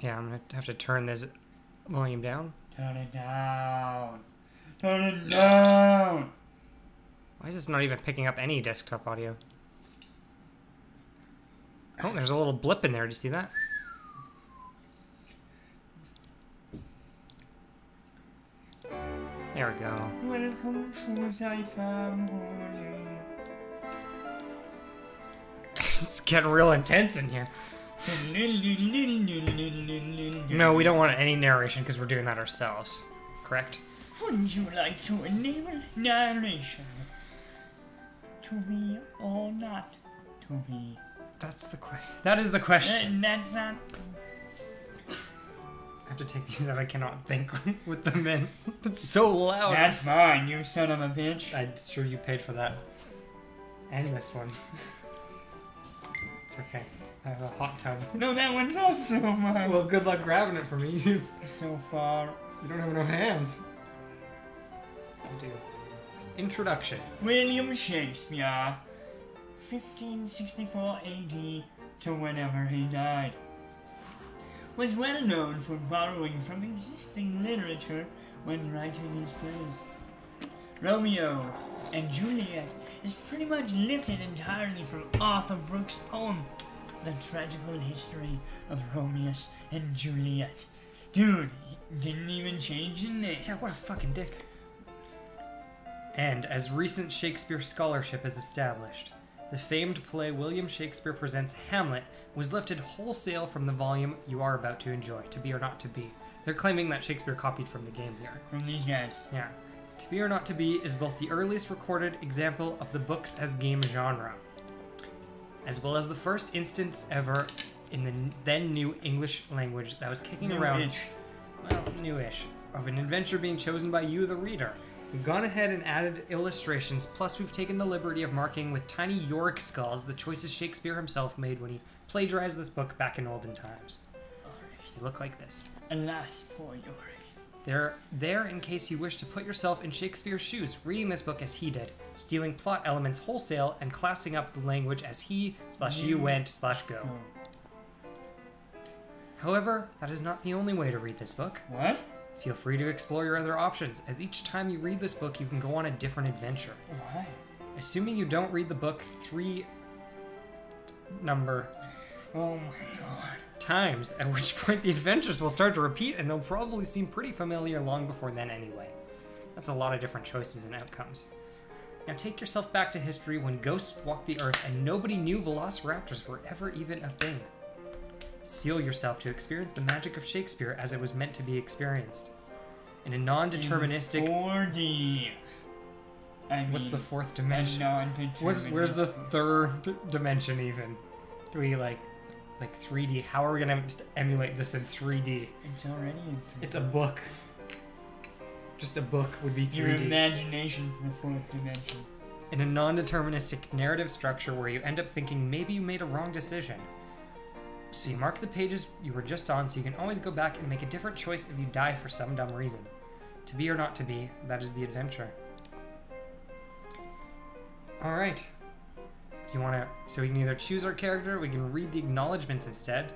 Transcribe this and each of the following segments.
Yeah, I'm gonna have to turn this volume down. Turn it down. Turn it down. Why is this not even picking up any desktop audio? Oh, there's a little blip in there. Did you see that? There we go. Welcome to Sci Family. It's getting real intense in here. No, we don't want any narration because we're doing that ourselves. Correct? Would you like to enable narration? To be or not to be? That is the question. That's not. I have to take these out. I cannot think with them in. It's so loud. That's mine, you son of a bitch. I'm sure you paid for that. And this one. It's okay. I have a hot tub. No, that one's also mine. Well, good luck grabbing it for me. So far. You don't have enough hands. I do. Introduction. William Shakespeare, 1564 AD to whenever he died, was well known for borrowing from existing literature when writing his plays. Romeo and Juliet is pretty much lifted entirely from Arthur Brooks' poem, The Tragical History of Romeo and Juliet. Dude, he didn't even change the name. Yeah, what a fucking dick. And as recent Shakespeare scholarship has established, the famed play William Shakespeare Presents Hamlet was lifted wholesale from the volume you are about to enjoy, To Be or Not to Be. They're claiming that Shakespeare copied from the game here. From these guys. Yeah. To Be or Not to Be is both the earliest recorded example of the books as game genre, as well as the first instance ever in the then new English language that was kicking around. Well, newish. Of an adventure being chosen by you, the reader. We've gone ahead and added illustrations, plus we've taken the liberty of marking with tiny Yorick skulls the choices Shakespeare himself made when he plagiarized this book back in olden times. They look like this. Alas, poor Yorick. They're there in case you wish to put yourself in Shakespeare's shoes, reading this book as he did, stealing plot elements wholesale and classing up the language as he/you went/go. However, that is not the only way to read this book. What? Feel free to explore your other options, as each time you read this book, you can go on a different adventure. Why? Assuming you don't read the book 3 number Oh my lord. times, at which point the adventures will start to repeat, and they'll probably seem pretty familiar long before then anyway. That's a lot of different choices and outcomes. Now take yourself back to history when ghosts walked the earth and nobody knew velociraptors were ever even a thing. Steel yourself to experience the magic of Shakespeare as it was meant to be experienced. In a non-deterministic... 4D. What's the fourth dimension? Non-deterministic. Where's the third dimension even? Do we like 3D? How are we gonna emulate this in 3D? It's already in 3D. It's a book. Just a book would be 3D. Your imagination's the fourth dimension. In a non-deterministic narrative structure where you end up thinking maybe you made a wrong decision. So you mark the pages you were just on so you can always go back and make a different choice if you die for some dumb reason. To be or not to be, that is the adventure. Alright. Do you want to... So we can either choose our character, we can read the acknowledgements instead.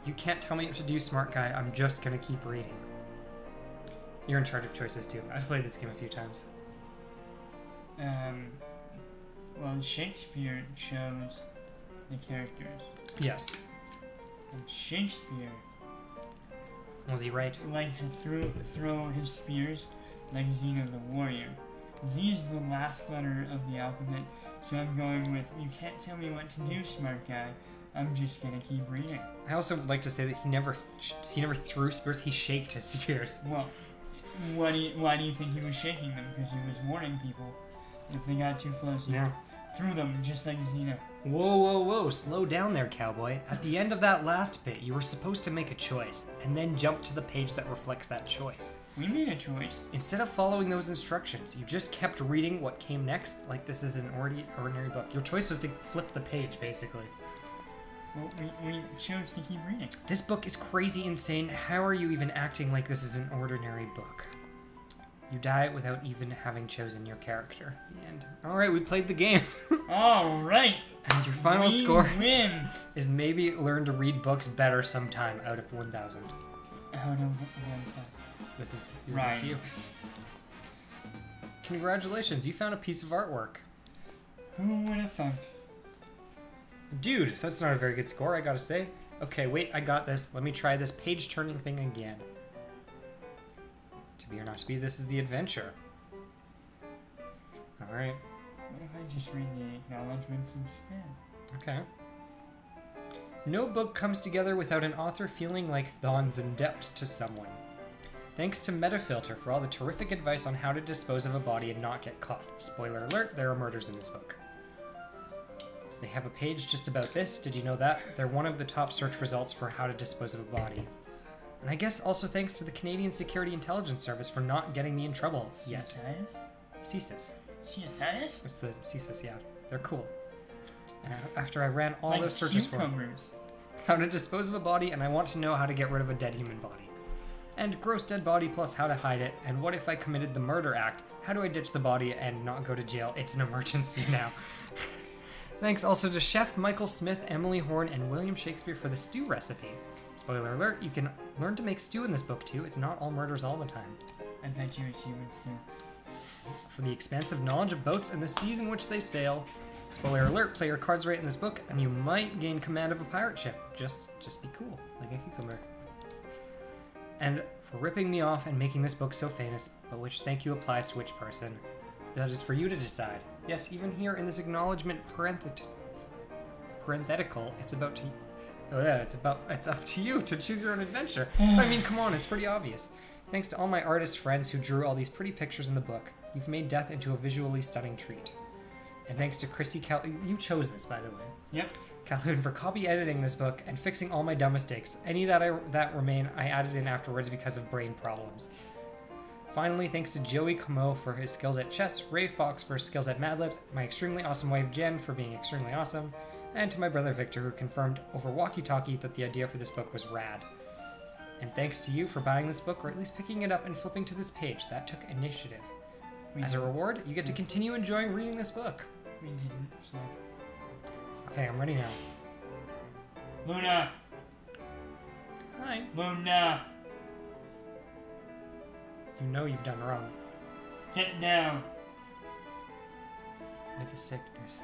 You can't tell me what to do, smart guy. I'm just going to keep reading. You're in charge of choices too. I've played this game a few times. Well, Shakespeare chose the characters. Yes. And Shakespeare Was he right? liked to throw his spears like Xena the warrior. Z is the last letter of the alphabet, so I'm going with, you can't tell me what to do, smart guy. I'm just gonna keep reading. I also would like to say that he never threw spears, he shaked his spears. Well, why do you think he was shaking them? Because he was warning people if they got too close. Yeah. Threw them just like Xena. Whoa, whoa, whoa, slow down there, cowboy. At the end of that last bit, you were supposed to make a choice, and then jump to the page that reflects that choice. We made a choice. Instead of following those instructions, you just kept reading what came next, like this is an ordinary book. Your choice was to flip the page, basically. Well, we chose to keep reading. This book is crazy insane. How are you even acting like this is an ordinary book? You die without even having chosen your character. The end. Alright, we played the game. Alright. And your final score win. is maybe learn to read books better sometime out of 1,000. Oh, no. This is Right. you. Congratulations, you found a piece of artwork. Who would have thought? Dude, that's not a very good score, I gotta say. Okay, wait, I got this. Let me try this page-turning thing again. To be or not to be, this is the adventure. Alright. What if I just read the acknowledgements instead? Okay. No book comes together without an author feeling like thorns in depth to someone. Thanks to Metafilter for all the terrific advice on how to dispose of a body and not get caught. Spoiler alert, there are murders in this book. They have a page just about this. Did you know that? They're one of the top search results for how to dispose of a body. And I guess also thanks to the Canadian Security Intelligence Service for not getting me in trouble yet. CSIS? CSIS. CSIS? It's the CSIS, yeah. They're cool. And after I ran all Like those searches for how to dispose of a body, and I want to know how to get rid of a dead human body. And gross dead body plus how to hide it, and what if I committed the murder act? How do I ditch the body and not go to jail? It's an emergency now. Thanks also to Chef Michael Smith, Emily Horn, and William Shakespeare for the stew recipe. Spoiler alert, you can learn to make stew in this book too. It's not all murders all the time. I bet you it's human stew. For the expansive knowledge of boats and the seas in which they sail. Spoiler alert, play your cards right in this book, and you might gain command of a pirate ship. Just be cool, like a cucumber. And for ripping me off and making this book so famous, but which thank you applies to which person. That is for you to decide. Yes, even here in this acknowledgement parenthetical, it's about to... Oh yeah, it's up to you to choose your own adventure. I mean, come on, it's pretty obvious. Thanks to all my artist friends who drew all these pretty pictures in the book, you've made death into a visually stunning treat. And thanks to Chrissy you chose this, by the way. Yep. Calhoun for copy editing this book and fixing all my dumb mistakes. Any that remain, I added in afterwards because of brain problems. Finally, thanks to Joey Como for his skills at chess, Ray Fox for his skills at Mad Libs, my extremely awesome wife Jen for being extremely awesome, and to my brother Victor who confirmed over walkie-talkie that the idea for this book was rad. And thanks to you for buying this book, or at least picking it up and flipping to this page. That took initiative. As a reward, you get to continue enjoying reading this book. We didn't, so. Okay, I'm ready now. Luna! Hi. Luna! You know you've done wrong. Get down! Like the sickness.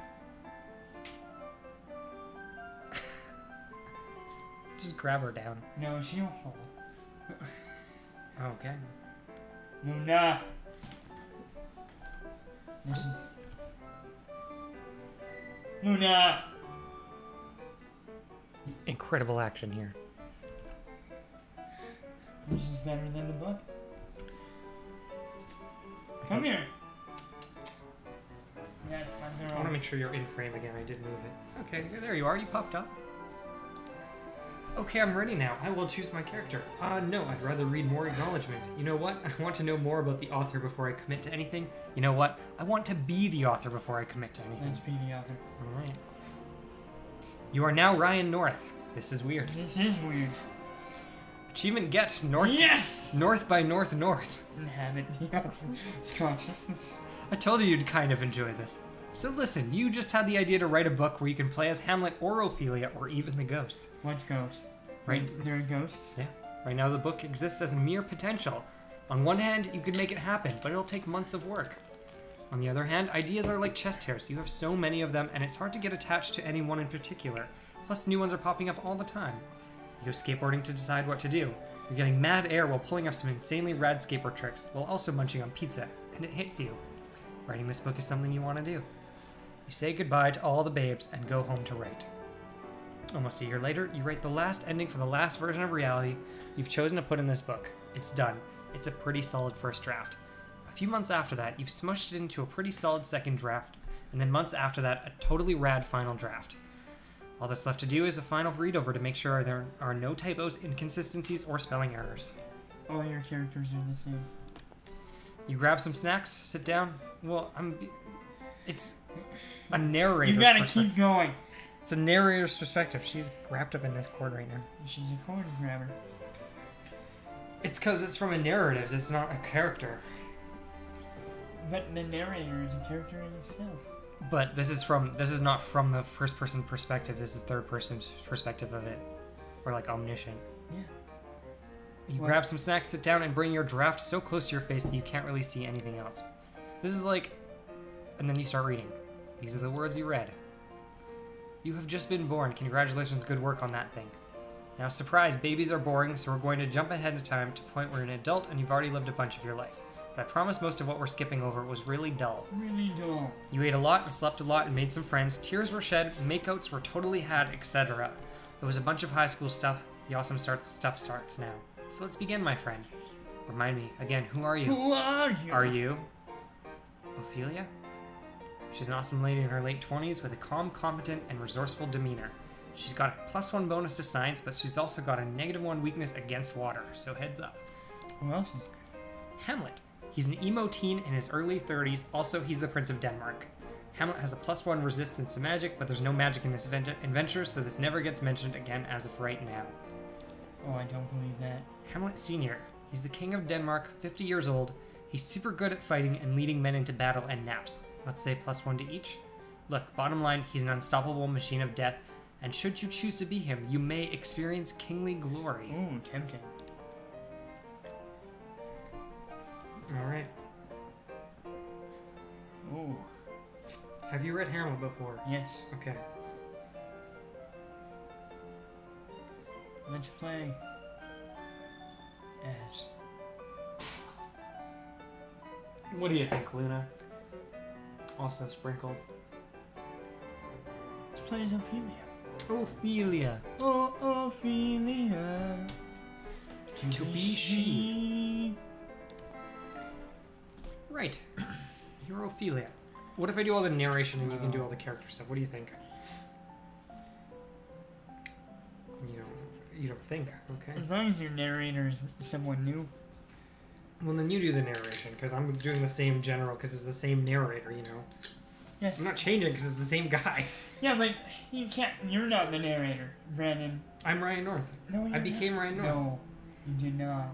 Just grab her down. No, she'll fall. Okay. Luna! This is... Luna! Incredible action here. This is better than the book. Come here! Yeah, it's fun. I want to make sure you're in frame again. I did move it. Okay, there you are. You popped up. Okay, I'm ready now. I will choose my character. No, I'd rather read more acknowledgements. You know what? I want to know more about the author before I commit to anything. You know what? I want to be the author before I commit to anything. Let's be the author. Alright. You are now Ryan North. This is weird. This is weird. Achievement get North. Yes! North by North North. Inhabit the author's consciousness. I told you you'd kind of enjoy this. So listen, you just had the idea to write a book where you can play as Hamlet or Ophelia or even the ghost. What ghost? Right. There are ghosts? Yeah. Right now the book exists as a mere potential. On one hand, you could make it happen, but it'll take months of work. On the other hand, ideas are like chest hairs. You have so many of them, and it's hard to get attached to any one in particular. Plus, new ones are popping up all the time. You go skateboarding to decide what to do. You're getting mad air while pulling off some insanely rad skateboard tricks, while also munching on pizza, and it hits you. Writing this book is something you want to do. You say goodbye to all the babes and go home to write. Almost a year later, you write the last ending for the last version of reality you've chosen to put in this book. It's done. It's a pretty solid first draft. A few months after that, you've smushed it into a pretty solid second draft, and then months after that, a totally rad final draft. All that's left to do is a final read-over to make sure there are no typos, inconsistencies, or spelling errors. All your characters are the same. You grab some snacks, sit down. Well, it's a narrator's You gotta perspective. keep going. It's a narrator's perspective. She's wrapped up in this cord right now. She's a cord grabber. It's because it's from a narrative. It's not a character. But the narrator is a character in itself. But this is not from the first person perspective. This is third person's perspective of it, or like omniscient. Yeah. You What? grab some snacks, sit down, and bring your draft so close to your face that you can't really see anything else. This is like, and then you start reading. These are the words you read. You have just been born. Congratulations, good work on that thing. Now, surprise, babies are boring, so we're going to jump ahead in time to the point where you're an adult and you've already lived a bunch of your life. But I promise most of what we're skipping over was really dull. Really dull. You ate a lot and slept a lot and made some friends, tears were shed, makeouts were totally had, etc. It was a bunch of high school stuff. The awesome stuff starts now. So let's begin, my friend. Remind me, again, who are you? Who are you? Are you Ophelia? She's an awesome lady in her late 20s with a calm, competent, and resourceful demeanor. She's got a +1 bonus to science, but she's also got a -1 weakness against water, so heads up. Who else is Hamlet. He's an emo teen in his early 30s, also he's the Prince of Denmark. Hamlet has a +1 resistance to magic, but there's no magic in this adventure, so this never gets mentioned again as of right now. Oh, I don't believe that. Hamlet Sr. He's the king of Denmark, 50 years old. He's super good at fighting and leading men into battle and naps. Let's say +1 to each. Look, bottom line, he's an unstoppable machine of death, and should you choose to be him, you may experience kingly glory. Ooh, tempting. Alright. Ooh, Have you read Hamlet before? yes. Okay. Let's play as. What do you think, Luna? Also sprinkles. Let's play as Ophelia. Ophelia. Oh, Ophelia. To be she. Right. You're Ophelia. What if I do all the narration and you can do all the character stuff? What do you think? You don't think, okay. As long as your narrator is someone new. Well, then you do the narration, because I'm doing the same general, because it's the same narrator, you know. Yes. I'm not changing because it's the same guy. Yeah, but you can't. You're not the narrator, Brandon. I'm Ryan North. No, you're I became not. Ryan North. No, you did not.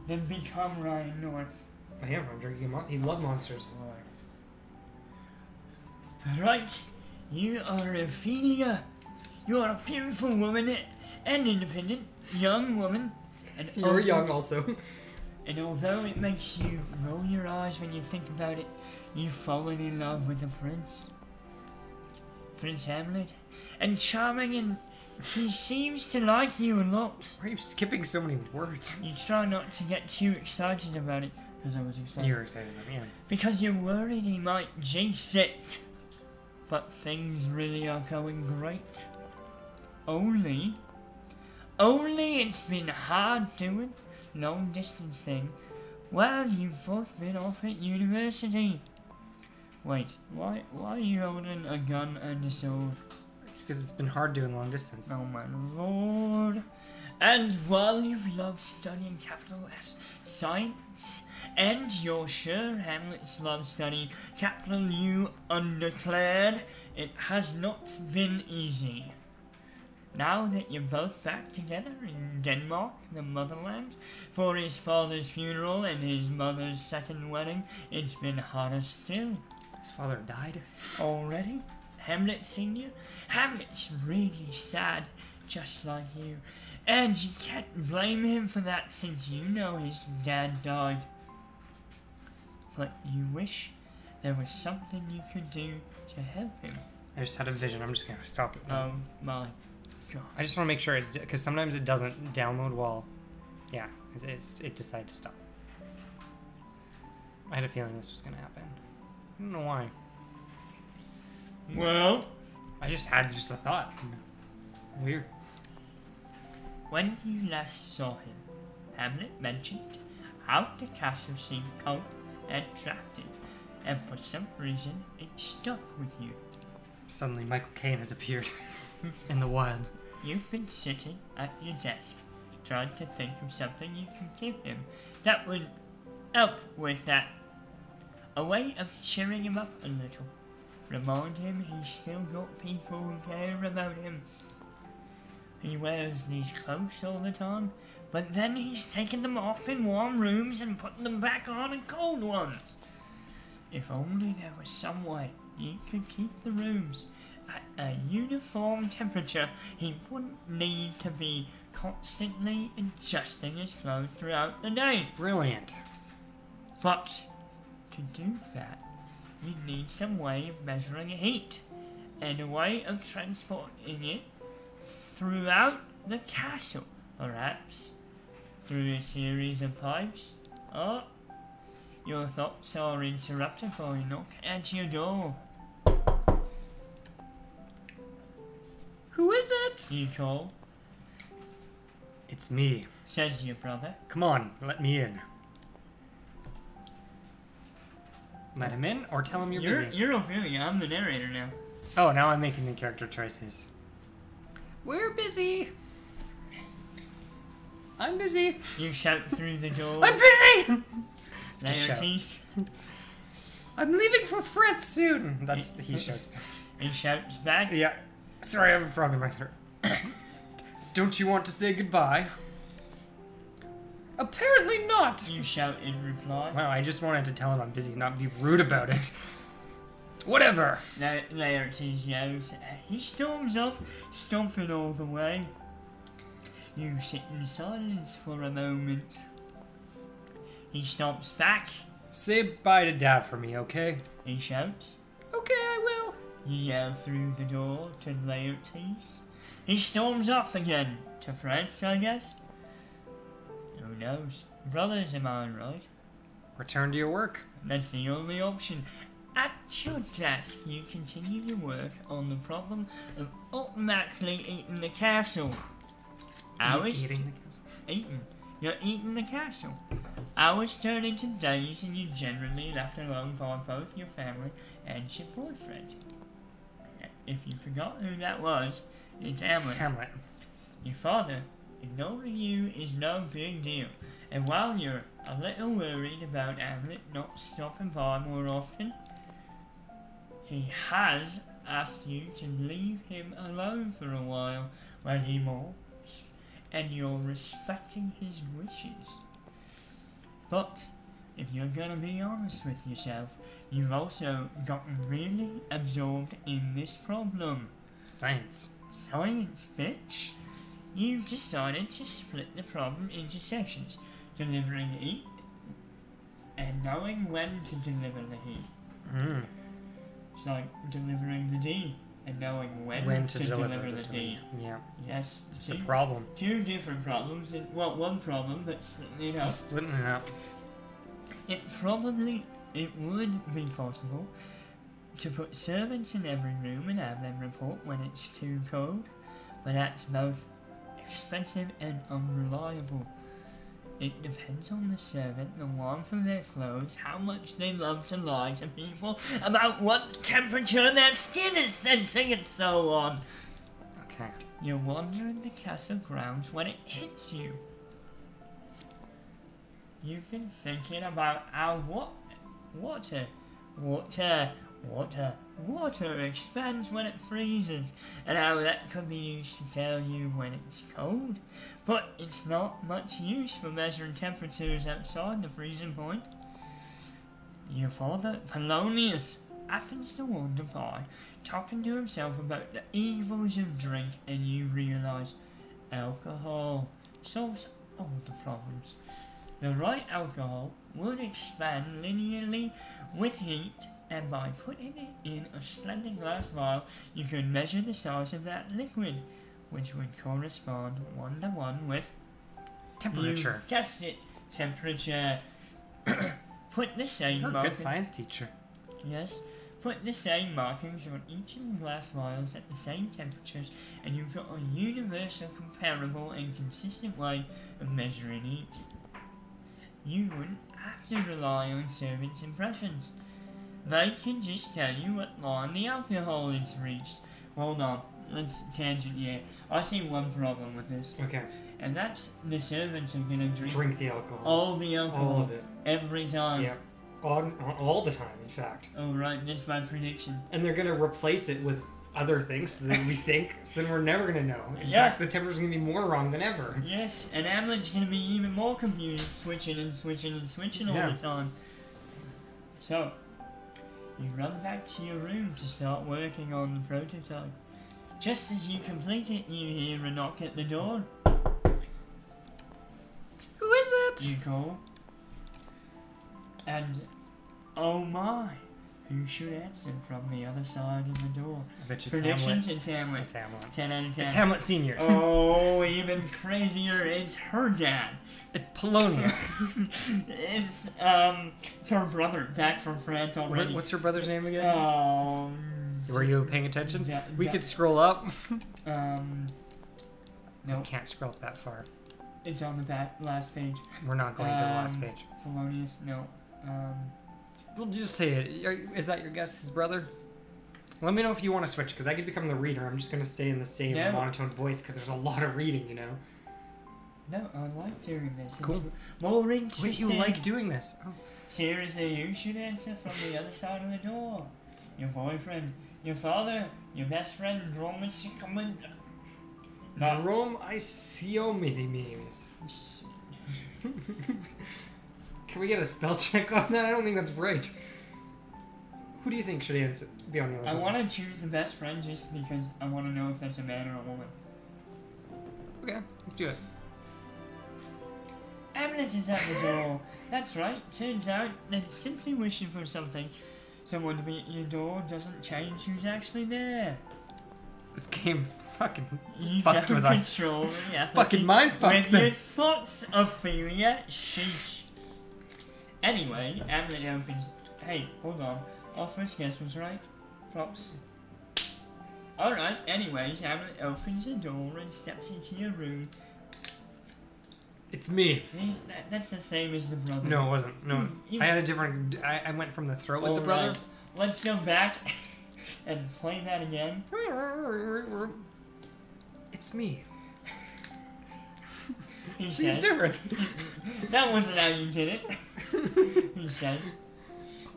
Then become Ryan North. I am. I'm drinking He love monsters. Right, you are Ophelia. You are a beautiful woman and independent young woman. And You're young also. And although it makes you roll your eyes when you think about it, you've fallen in love with the prince. Prince Hamlet. And charming, and he seems to like you a lot. Why are you skipping so many words? You try not to get too excited about it, because I was excited. You're excited about me, yeah. Because you're worried he might jinx it. But things really are going great. Only it's been hard doing long distance thing while you've both been off at university. Wait, why are you holding a gun and a sword? Because it's been hard doing long distance. Oh my lord. And while you've loved studying capital S science, and you're sure Hamlet's loved studying capital U undeclared, it has not been easy. Now that you're both back together in Denmark, the motherland, for his father's funeral and his mother's second wedding, it's been harder still. His father died? Already? Hamlet Sr.? Hamlet's really sad, just like you. And you can't blame him for that since you know his dad died. But you wish there was something you could do to help him. I just had a vision. I'm just going to stop it. Oh my god. I just want to make sure it's... Because sometimes it doesn't download while... Yeah, it decided to stop. I had a feeling this was going to happen. I don't know why. Well, I just had a thought. Weird. when you last saw him, Hamlet mentioned how the castle seemed cold and drafty, and for some reason it stuck with you. Suddenly Michael Caine has appeared in the wild. You've been sitting at your desk, trying to think of something you can give him that would help with that. A way of cheering him up a little. Remind him he's still got people who care about him. He wears these clothes all the time, but then he's taking them off in warm rooms and putting them back on in cold ones. If only there was some way you could keep the rooms at a uniform temperature, he wouldn't need to be constantly adjusting his clothes throughout the day. Brilliant. But to do that, you need some way of measuring heat and a way of transporting it throughout the castle, perhaps through a series of pipes. Oh, your thoughts are interrupted by a knock at your door. Who is it? You call, It's me. says your brother. Come on, let me in. Let him in, or tell him you're busy. You're Ophelia, I'm the narrator now. Oh, now I'm making the character choices. We're busy. I'm busy. You shout through the door. I'm busy! Just shout. Laertes. I'm leaving for France soon. That's he shouts. He shouts back. Yeah. Sorry, I have a frog in my throat. Don't you want to say goodbye? Apparently not. You shout in reply. Wow, I just wanted to tell him I'm busy, not be rude about it. Whatever. Laertes yells. He storms off, stomping all the way. You sit in silence for a moment. He stomps back. Say bye to Dad for me, okay? He shouts. Okay, I will. You yell through the door to Laertes. He storms off again. To France, I guess? Who knows? Brothers, am I right? Return to your work. That's the only option. At your desk, you continue your work on the problem of automatically eating the castle. Hours Eating the castle. eaten. You're eating the castle. Hours turn into days, and you're generally left alone by both your family and your boyfriend. If you forgot who that was, it's Hamlet. Hamlet. Your father, ignoring you is no big deal, and while you're a little worried about Hamlet not stopping by more often, he has asked you to leave him alone for a while he moves, and you're respecting his wishes. But if you're gonna be honest with yourself, you've also gotten really absorbed in this problem. Science. Science, bitch. You've decided to split the problem into sections, delivering heat and knowing when to deliver the heat. It's like delivering the D and knowing when to deliver the D. Yeah. Yes. It's a problem. Two different problems. Well, one problem, but splitting it up. Splitting it up. It would be possible to put servants in every room and have them report when it's too cold, but that's both expensive and unreliable. It depends on the servant, the warmth of their clothes, how much they love to lie to people about what temperature their skin is sensing, and so on. Okay. You're wandering the castle grounds when it hits you. You've been thinking about how water expands when it freezes, and how that could be used to tell you when it's cold, but it's not much use for measuring temperatures outside the freezing point. Your father, Polonius, happens to wander by, talking to himself about the evils of drink, and you realise alcohol solves all the problems. The right alcohol would expand linearly with heat, and by putting it in a slender glass vial, you could measure the size of that liquid, which would correspond 1-to-1 with Temperature. You guessed it, temperature. Put the same You're a marking. good science teacher. Yes. Put the same markings on each of the glass vials at the same temperatures, and you've got a universal, comparable, and consistent way of measuring heat. You wouldn't have to rely on servants' impressions. They can just tell you what line the alcohol is reached. Hold on, let's tangent here. I see one problem with this, Okay. and that's the servants are gonna Drink the alcohol. all the alcohol All of it. every time. Yeah. All the time, in fact. Oh right, that's my prediction. And they're gonna replace it with other things so that we think, so then we're never gonna know. In Yeah. fact, the temperature's gonna be more wrong than ever. Yes, and Hamlet's gonna be even more confused, switching all Yeah. the time. So, You run back to your room to start working on the prototype. Just as you complete it, you hear a knock at the door. Who is it? You call. And, oh my, who should answer from the other side of the door? I bet you Predictions, Hamlet. it's Hamlet. It's Hamlet. 10 out of 10. It's Hamlet Senior. Oh, even crazier, it's her dad. It's Polonius. It's her brother, back from France already. What's her brother's name again? Were you paying attention? We could scroll up. No. We can't scroll up that far. It's on the last page. We're not going to the last page. Polonius, no. We'll just say it. Is that your guess? His brother? Let me know if you want to switch, because I could become the reader. I'm just going to stay in the same monotone voice, because there's a lot of reading, you know? No, I like doing this. Cool. It's more interesting. Wait, you like doing this? Oh. Seriously, who should answer from the other side of the door? Your boyfriend, your father, your best friend, Romus coming. Jerome, I see how many memes. Can we get a spell check on that? I don't think that's right. Who do you think should answer? Be on the other side? I want to choose the best friend just because I want to know if that's a man or a woman. Okay, let's do it. Hamlet is at the door. That's right. Turns out that simply wishing for someone to be at your door doesn't change who's actually there. This game fucking You fucked don't with us. control the Fucking mind fucked with your thoughts, Ophelia. Sheesh. Anyway, Hamlet opens. Hey, hold on. Our first guess was right. Props. Alright, anyways, Hamlet opens the door and steps into your room. It's me. That's the same as the brother. No, it wasn't. No, I had a different. I went from the throat with the brother. Right. Let's go back and play that again. It's me. He See, says. it's different. That wasn't how you did it. He says.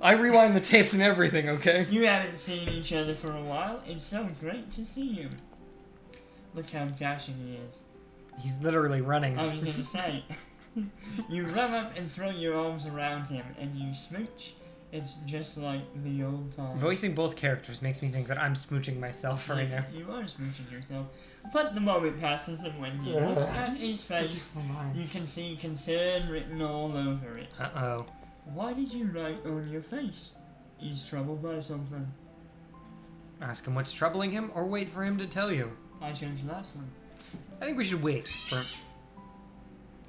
I rewind the tapes and everything, okay? You haven't seen each other for a while. It's so great to see you. Look how dashing he is. He's literally running. I was gonna say. You run up and throw your arms around him and you smooch. It's just like the old times. Voicing both characters makes me think that I'm smooching myself right now. You are smooching yourself. But the moment passes and when you look at his face, you can see concern written all over it. Uh-oh. Why did you write on your face? He's troubled by something. Ask him what's troubling him, or wait for him to tell you. I chose the last one. I think we should wait for...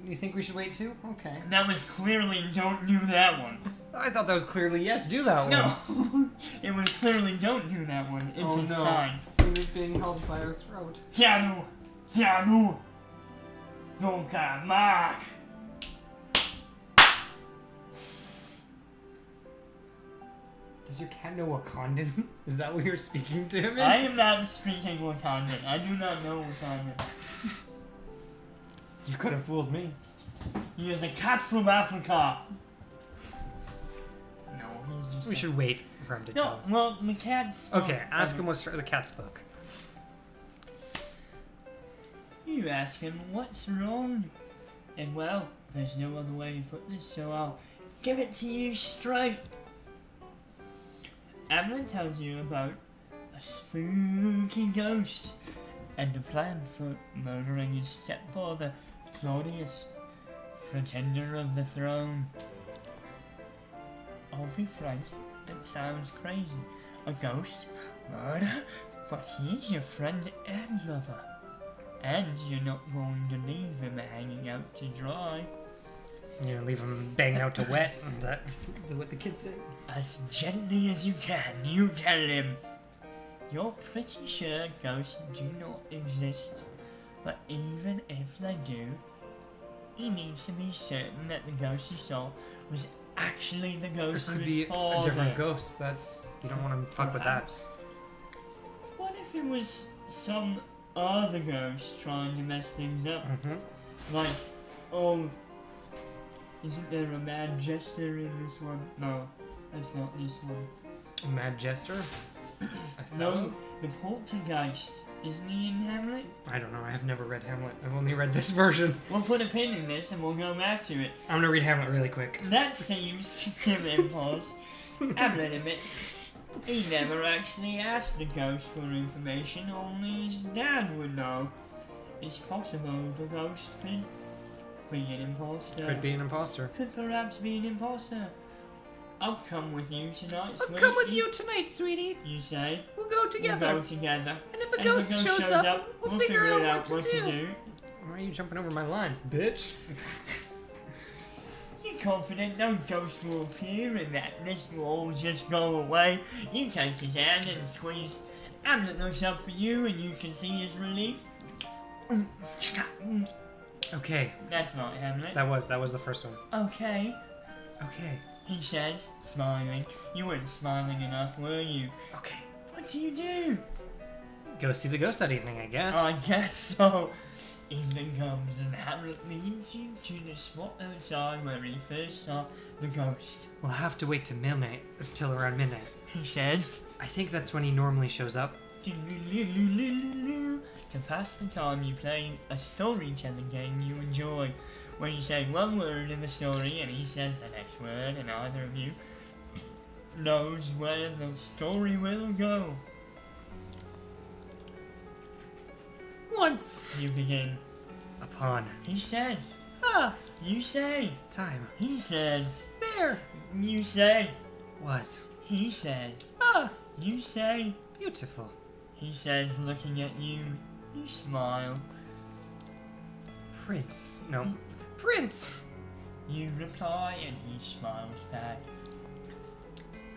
You think we should wait too? Okay. That was clearly don't do that one. I thought that was clearly yes, do that one. No! It was clearly don't do that one. It's a sign. It was being held by our throat. Piano! Piano! Don't get Mark! Does your cat know Wakandan? Is that what you're speaking to him in? I am not speaking Wakandan. I do not know Wakandan. You could have fooled me. He is a cat from Africa. No, he's just. We should wait for him to tell. No, well, the cat's. Okay, ask him what's the cat spoke. You ask him what's wrong, and well, there's no other way to put this, so I'll give it to you straight. Hamlet tells you about a spooky ghost and a plan for murdering his stepfather, Claudius, pretender of the throne. I'll be frank, it sounds crazy. A ghost? Murder? But he's your friend and lover. And you're not going to leave him hanging out to dry. You're gonna leave him banging out to wet? Is that what the kids say? As gently as you can, you tell him. You're pretty sure ghosts do not exist. But even if they do, he needs to be certain that the ghost he saw was actually the ghost of Could his be father. a different ghost. That's you don't want to fuck with that. What if it was some other ghost trying to mess things up? Like, oh, isn't there a mad jester in this one? No, that's not this one. A mad jester? No, the poltergeist. Isn't he in Hamlet? I don't know. I have never read Hamlet. I've only read this version. We'll put a pin in this and we'll go back to it. I'm gonna read Hamlet really quick. That seems to give him pause. Hamlet admits He never actually asked the ghost for information, only his dad would know. It's possible the ghost could be an imposter. Could be an imposter. Could perhaps be an imposter. I'll come with you tonight, sweetie. I'll come with you tonight, sweetie. You say? We'll go together. We'll go together. And if a ghost shows up, we'll figure out what to do. Why are you jumping over my lines, bitch? You're confident no ghost will appear and that this will all just go away. You take his hand and squeeze. Hamlet looks up for you and you can see his relief. Okay. That's not Hamlet. That was the first one. Okay. Okay. He says, smiling. You weren't smiling enough, were you? Okay. What do you do? Go see the ghost that evening, I guess. I guess so. Evening comes and Hamlet leads you to the spot outside where he first saw the ghost. We'll have to wait till around midnight. He says. I think that's when he normally shows up. To pass the time, you play a storytelling game you enjoy, where you say one word in the story and he says the next word, and either of you knows where the story will go. Once You begin. upon He says. ah You say. time He says. there You say. was He says. ah You say. beautiful. He says, looking at you. You smile. Prince. No. Prince! You reply and he smiles back.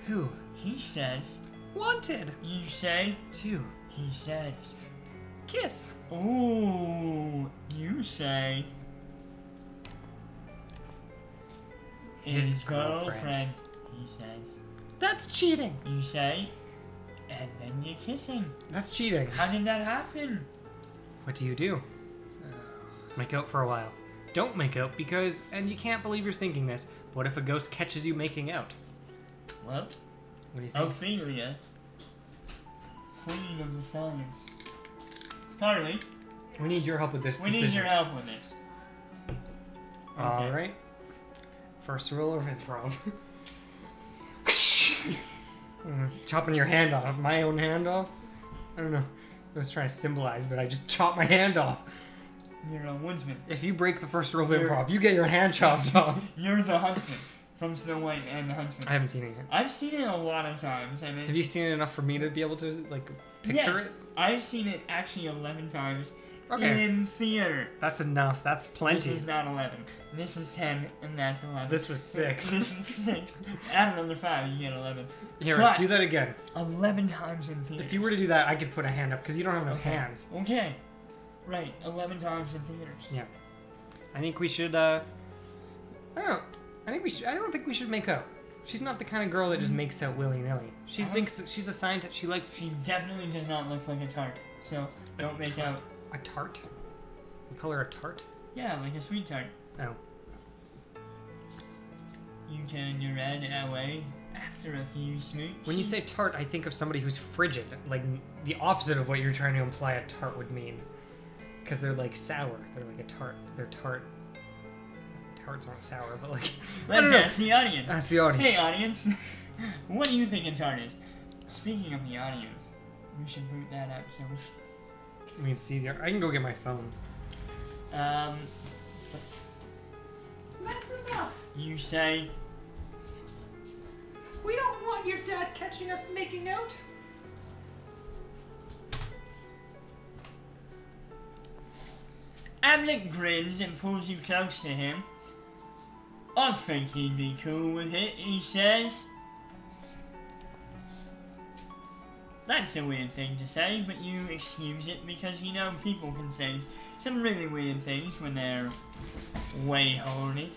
Who? He says. Wanted You say. to He says. kiss. Ooh. You say. His girlfriend. He says. That's cheating. You say. And then you're kissing. That's cheating. How did that happen? What do you do? Make out for a while. Don't make out because, and you can't believe you're thinking this, what if a ghost catches you making out? What? What do you think? Ophelia. Queen of the Silence. Carly, We need your help with this we decision. need your help with this. Okay. Alright. First rule of improv. Chopping your hand off. My own hand off? I don't know. I was trying to symbolize, but I just chopped my hand off. You're a woodsman. If you break the first rule of improv, you get your hand chopped off. You're the huntsman from Snow White and the Huntsman. I haven't seen it yet. I've seen it a lot of times. And it's, Have you seen it enough for me to be able to, like, picture yes, I've seen it actually 11 times Okay. in theater. That's enough. That's plenty. This is not 11. This is 10, and that's 11. This was 6. This is 6. Add another 5, you get 11. Here, But- do that again. 11 times in theaters. If you were to do that, I could put a hand up because you don't have enough Okay. hands. Okay. Right, 11 times in theaters. Yeah. I think we should, I don't know. I don't think we should make out. She's not the kind of girl that just makes out willy-nilly. She thinks that she's a scientist. She likes She definitely does not look like a tart, so don't make out. a tart. You call her a tart? Yeah, like a sweet tart. Oh. You turn your head away after a few smooches. When you say tart, I think of somebody who's frigid. Like, the opposite of what you're trying to imply a tart would mean. Because they're, like, sour. They're like a tart. They're tart. Tarts aren't sour, but, like... I don't Let's know. ask the audience. Ask the audience. Hey, audience. What do you think a tart is? Speaking of the audience, we should root that up so We can see the... I can go get my phone. That's enough. You say... We don't want your dad catching us making out. Hamlet grins and pulls you close to him. I think he'd be cool with it, he says. That's a weird thing to say, but you excuse it because you know people can say some really weird things when they're way horny.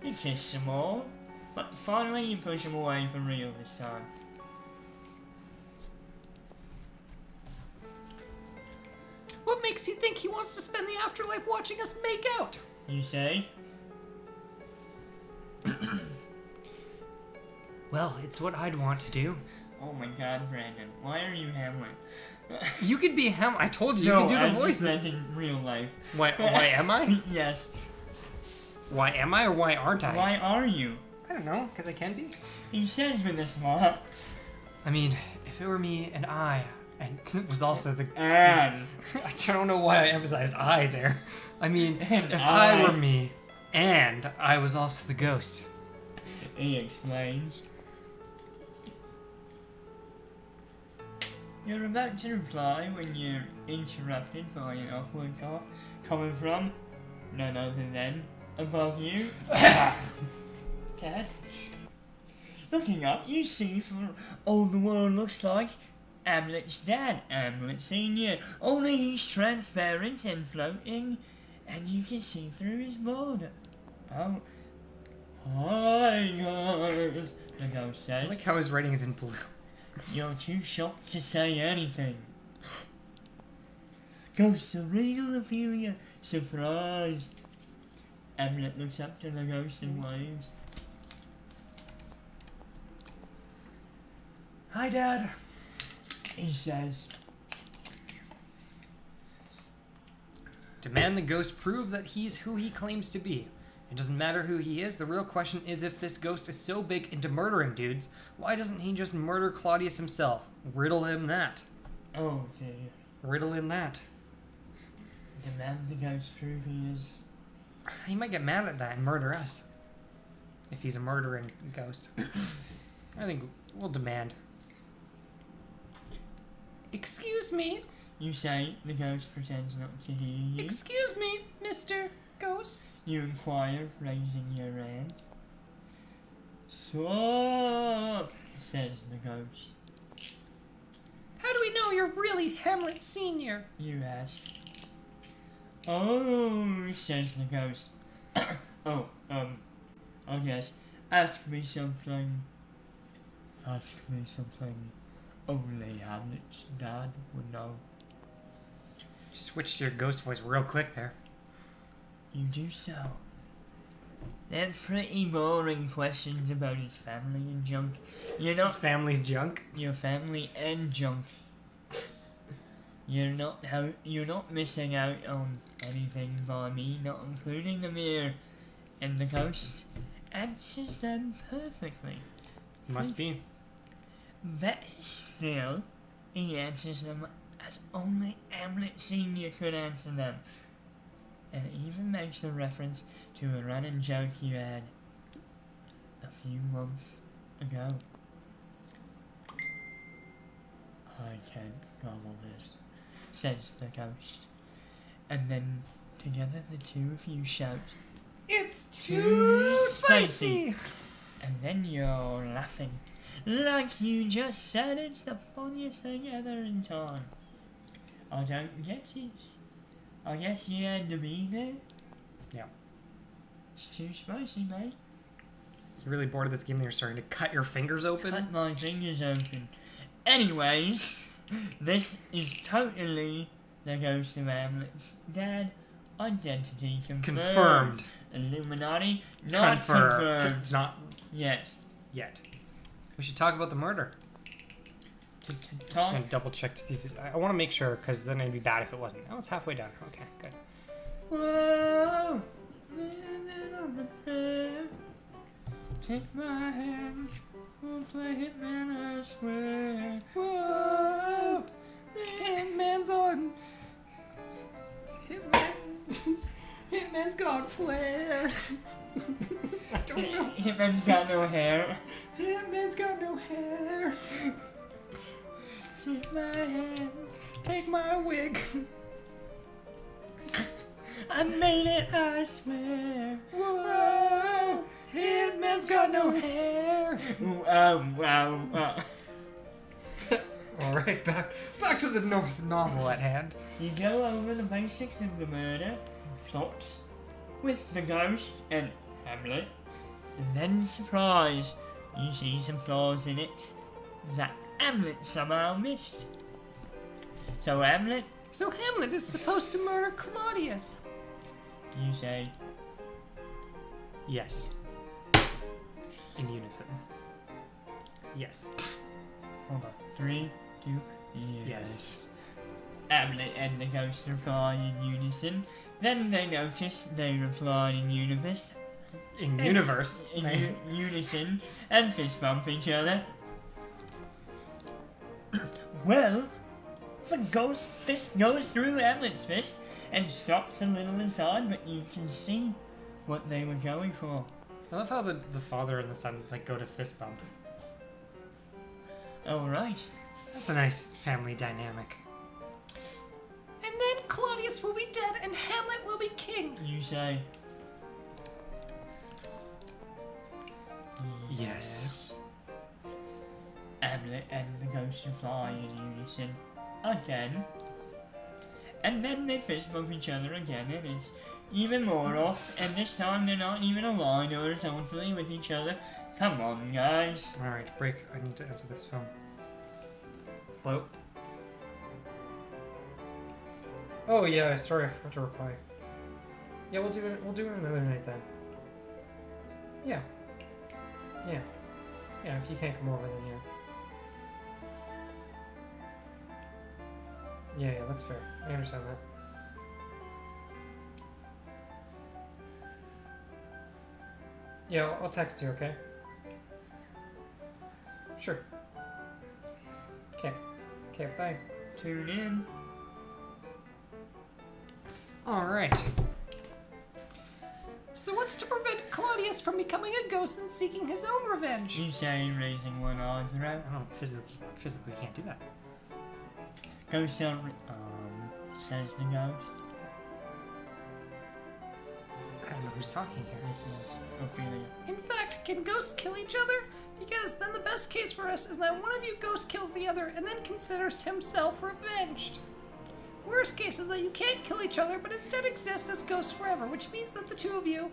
You kiss some more, but finally you push him away for real this time. What makes you think he wants to spend the afterlife watching us make out? You say, Well, it's what I'd want to do. oh my god, Brandon, why are you Hamlet? You could be him. I told you, you No, can do the I just voices. meant in real life. Why am I? Yes. Why am I or why aren't I? Why are you? I don't know, because I can be. He says with a smile, I mean, if it were me and it was also the... And. I don't know why I emphasized I there. I mean, And if I were me and I was also the ghost. He explains. You're about to reply when you're interrupted by an awkward cough coming from none other than above you. Dad. Looking up, you see for all the world looks like Hamlet's dad, Hamlet Senior. Only he's transparent and floating, and you can see through his border. Oh. Hi guys, the ghost I says. like how his writing is in blue. You're too shocked to say anything. Ghost of real Ophelia, surprised. Hamlet looks up to the ghost and waves. Hi, Dad. He says, Demand the ghost prove that he's who he claims to be. It doesn't matter who he is, the real question is if this ghost is so big into murdering dudes, why doesn't he just murder Claudius himself? Riddle him that. oh dear. Riddle him that. Demand the ghost prove he is. He might get mad at that and murder us. If he's a murdering ghost. I think we'll demand. Excuse me. You say, the ghost pretends not to hear you. Excuse me, Mr. Ghost. You inquire, raising your hand. Stop, says the ghost. How do we know you're really Hamlet Senior? You ask. Oh, says the ghost. Oh, I guess. Ask me something. Ask me something only Hamlet's dad would know. Switch to your ghost voice real quick there. You do so. They're pretty boring questions about his family and junk. You're His not family's junk. your family and junk. You're not missing out on anything by me, not including the mirror. And the ghost answers them perfectly. Must be. Better still, he answers them as only Hamlet Senior could answer them. And it even makes a reference to a running joke you had a few months ago. I can't gobble this, says the ghost. And then together the two of you shout, It's Too spicy. and then you're laughing. Like you just said it's the funniest thing ever in time. I don't get it. I guess you had to be there. Yeah. It's too spicy, mate. You're really bored of this game that you're starting to cut your fingers open? Cut my fingers open. Anyways, this is totally the ghost of Hamlet's dad. Identity confirmed. Confirmed. Illuminati not confirmed. Not Yet. yet. We should talk about the murder. Just Talk. gonna double check to see if it's, I want to make sure, because then it'd be bad if it wasn't. Oh, it's halfway done. Okay, good. Whoa, living on the fair. Take my hand, we'll play Hitman, I swear. Whoa! Hitman's on. Hitman's got flair. I don't know. Hitman's got no hair. Hitman's got no hair. Take my hand, Take my wig. I made it, I swear. Whoa! Hitman's got no hair. Ooh, wow. All right, back to the novel at hand. You go over the basics of the murder, plots, with the ghost and Hamlet, and then surprise, you see some flaws in it that Hamlet somehow missed. So Hamlet, So Hamlet is supposed to murder Claudius. you say, Yes. In unison. Yes. hold on, 3, 2, yes. Yes. Hamlet and the ghost reply in unison. Then they notice they reply in unison. In universe. In unison and fist bump each other. Well, the ghost fist goes through Hamlet's fist and stops a little inside, but you can see what they were going for. I love how the father and the son like go to fist bump. Alright. That's a nice family dynamic. And then Claudius will be dead and Hamlet will be king. You say. Yes. Hamlet and the ghost fly in unison again. And then they fist bump each other again, and it's even more off, and this time they're not even aligned horizontally with each other. Come on, guys. Alright, break. I need to answer this phone. Hello? Oh yeah, sorry, I forgot to reply. Yeah, we'll do it another night then. Yeah. Yeah. Yeah, if you can't come over then yeah. Yeah, that's fair. I understand that. Yeah, I'll text you, okay? Sure. Okay. Okay, bye. Tune in. Alright. So what's to prevent Claudius from becoming a ghost and seeking his own revenge? You say, raising one eyebrow. I don't physically can't do that. Ghost don't says the ghost. I don't know who's talking here. This is Ophelia. In fact, can ghosts kill each other? Because then the best case for us is that one of you ghosts kills the other and then considers himself revenged. Worst case is that you can't kill each other but instead exist as ghosts forever, which means that the two of you,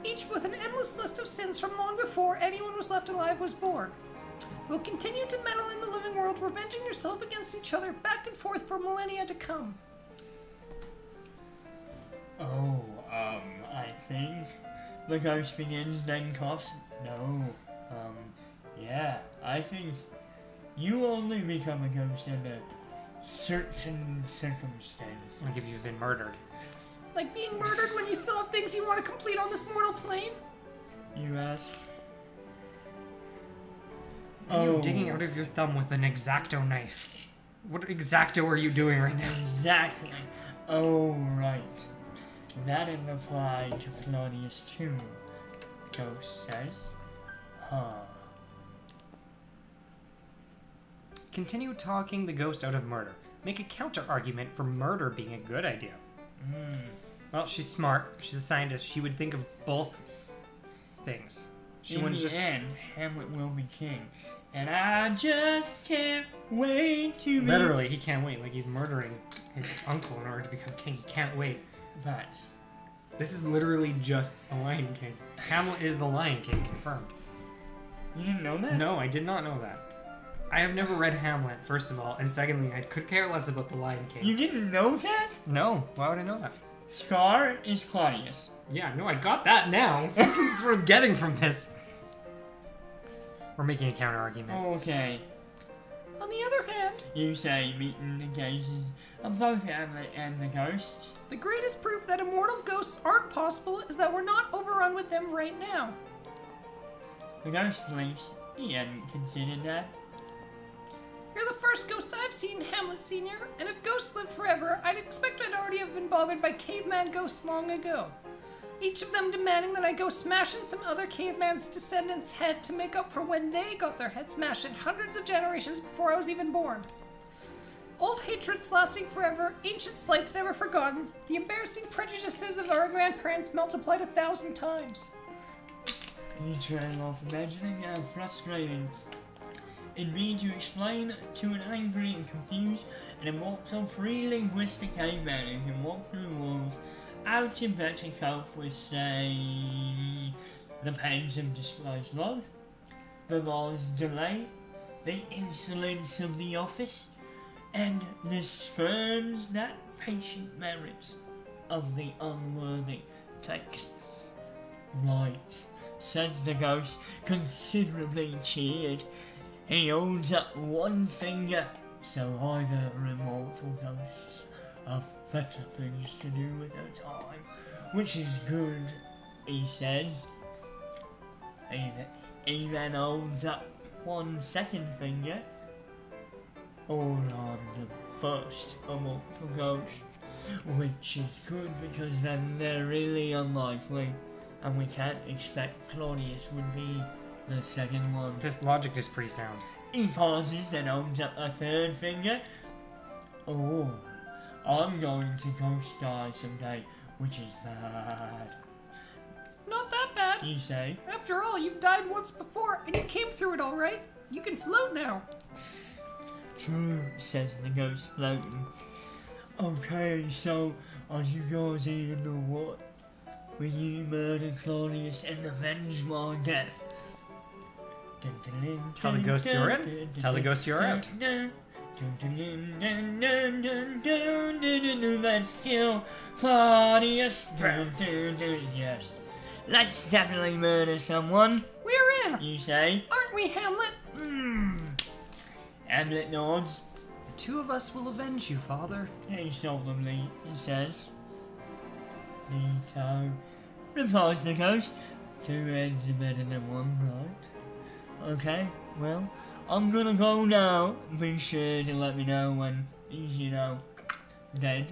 each with an endless list of sins from long before anyone was left alive was born, will continue to meddle in the living world, revenging yourself against each other back and forth for millennia to come. Oh, I think the ghost begins, then coughs. No, yeah, I think you only become a ghost under certain circumstances. Like if you've been murdered. Like being murdered when you still have things you want to complete on this mortal plane? You ask. What are you digging out of your thumb with an X-Acto knife? What X-Acto are you doing right now? Exactly. Oh, right. That'll apply to Claudius too, Ghost says. Huh. Continue talking the ghost out of murder. Make a counter-argument for murder being a good idea. Well, she's smart. She's a scientist. She would think of both things. She In wouldn't the just... end, Hamlet will be king. And I just can't wait to be... Literally, he can't wait. Like, he's murdering his uncle in order to become king. He can't wait. But This is literally just the Lion King. Hamlet is the Lion King, confirmed. you didn't know that? No, I did not know that. I have never read Hamlet, first of all, and secondly, I could care less about the Lion King. You didn't know that? No, why would I know that? Scar is Claudius. Yeah, no, I got that now. That's what I'm getting from this. We're making a counter argument. Okay. On the other hand, You say meeting the cases of both Hamlet and the ghost. the greatest proof that immortal ghosts aren't possible is that we're not overrun with them right now. The ghost believes he hadn't considered that. You're the first ghost I've seen, Hamlet Sr., and if ghosts lived forever, I'd expect I'd already have been bothered by caveman ghosts long ago. Each of them demanding that I go smash in some other caveman's descendant's head to make up for when they got their head smashed in hundreds of generations before I was even born. Old hatreds lasting forever, ancient slights never forgotten, the embarrassing prejudices of our grandparents multiplied 1,000 times. You trail off imagining how frustrating it'd be to explain to an angry and confused and immortal free linguistic caveman who can walk through walls out to better cope with, say, the pains of displaced love, the law's delay, the insolence of the office, and the spurns that patient merits of the unworthy text. Right, says the ghost, considerably cheered. He holds up one finger, so either immortal ghosts have better things to do with their time, which is good, he says. He then holds up one second finger, or on the first immortal ghost, which is good because then they're really unlikely, and we can't expect Claudius would be the second one. This logic is pretty sound. He pauses, then holds up a third finger. Oh, I'm going to ghost die someday, which is bad. Not that bad. You say? After all, you've died once before, and you came through it all right. You can float now. True, says the ghost floating. Okay, so are you guys here to what? Will you murder Claudius and avenge my death? Tell the ghost you're in. Tell the ghost you're out. Let's kill Claudius. Yes. Let's definitely murder someone. We're in. You say? Aren't we, Hamlet? Hamlet nods. The two of us will avenge you, father. He solemnly says. Neato, replies the ghost. Two heads are better than one, right? Okay, well, I'm gonna go now. Be sure to let me know when he's, dead.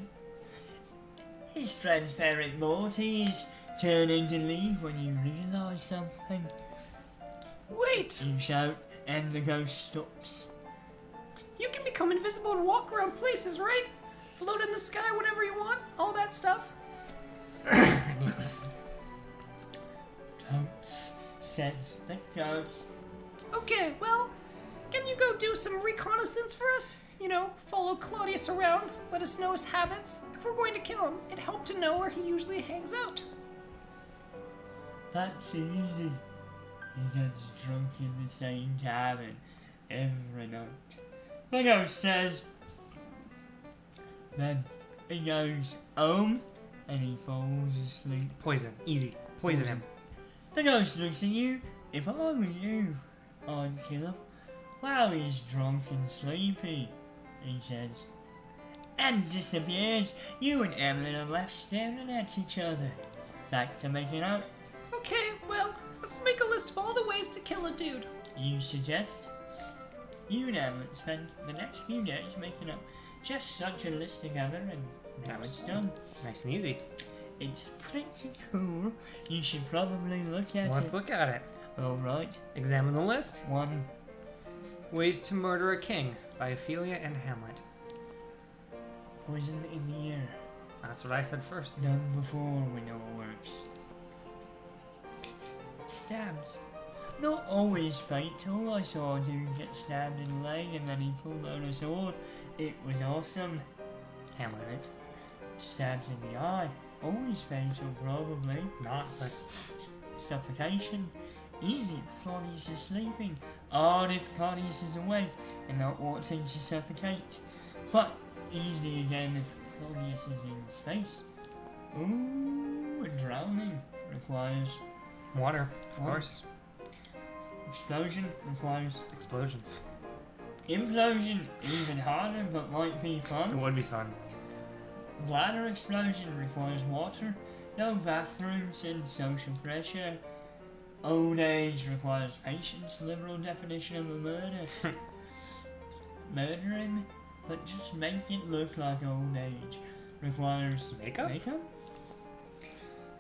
His transparent mortise turning to leave when you realise something. Wait! You shout, and the ghost stops. You can become invisible and walk around places, right? Float in the sky whenever you want, all that stuff. Totes, says the ghost. Okay, well, can you go do some reconnaissance for us? Follow Claudius around, let us know his habits. If we're going to kill him, it'd help to know where he usually hangs out. That's easy. He gets drunk in the same tavern every night. The ghost says. Then he goes home and he falls asleep. Poison. Easy. Poison him. The ghost looks at you. If I were you, I'd kill him while he's drunk and sleepy, he says. And disappears. You and Hamlet are left staring at each other. Back to making out. Okay, well, let's make a list of all the ways to kill a dude. You suggest? You and Hamlet spend the next few days making up just such a list together, and now it's done. Nice and easy. It's pretty cool. You should probably look at Let's it. look at it. Alright. Examine the list. 1. Ways to Murder a King by Ophelia and Hamlet. Poison in the air. That's what I said first. Done before we know it works. Stabs. Not always fatal. I saw a dude get stabbed in the leg and then he pulled out a sword. It was awesome. Hamlet. Stabs in the eye. Always fatal, probably. Not, but Suffocation. Easy if Claudius is sleeping. Hard if Claudius is awake and not wanting to suffocate. But easy again if Claudius is in space. Ooh, drowning requires water, of course. explosion requires Explosions. implosion, even harder but might be It fun. would be fun. Bladder explosion requires water, no bathrooms and social pressure. Old age requires patience, liberal definition of a murder. Murder him, but just make it look like old age requires Makeup?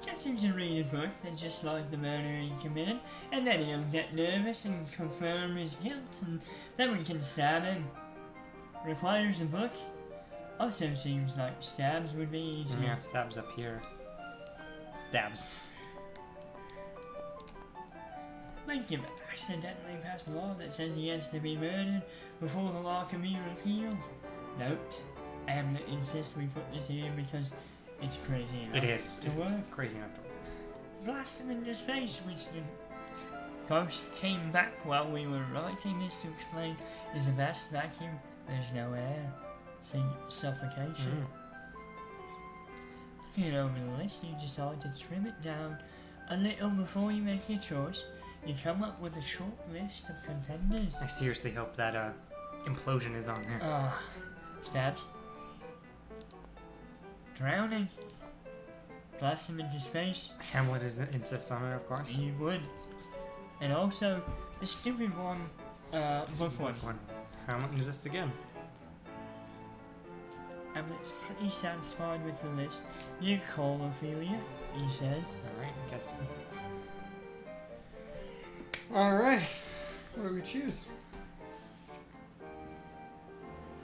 Gets him to read a book that's just like the murder he committed, and then he'll get nervous and confirm his guilt, and then we can stab him. Requires a book. Also seems like stabs would be easy. Yeah, stabs up here. Stabs. Make him accidentally pass a law that says he has to be murdered before the law can be repealed. Note, Hamlet insists we put this here because it's crazy enough It is. to work. It's crazy enough to work. Blast him into space, which the ghost came back while we were writing this to explain is a vast vacuum. There's no air. See, suffocation. Looking over the list, you decide to trim it down a little before you make your choice. You come up with a short list of contenders. I seriously hope that implosion is on there. Stabs. Drowning. Blast him into space. Hamlet insists on it, of course. You would. And also, the stupid one, book one. Hamlet insists again. Hamlet's pretty satisfied with the list. You call Ophelia, he says. Alright, I guess. Alright. What do we choose?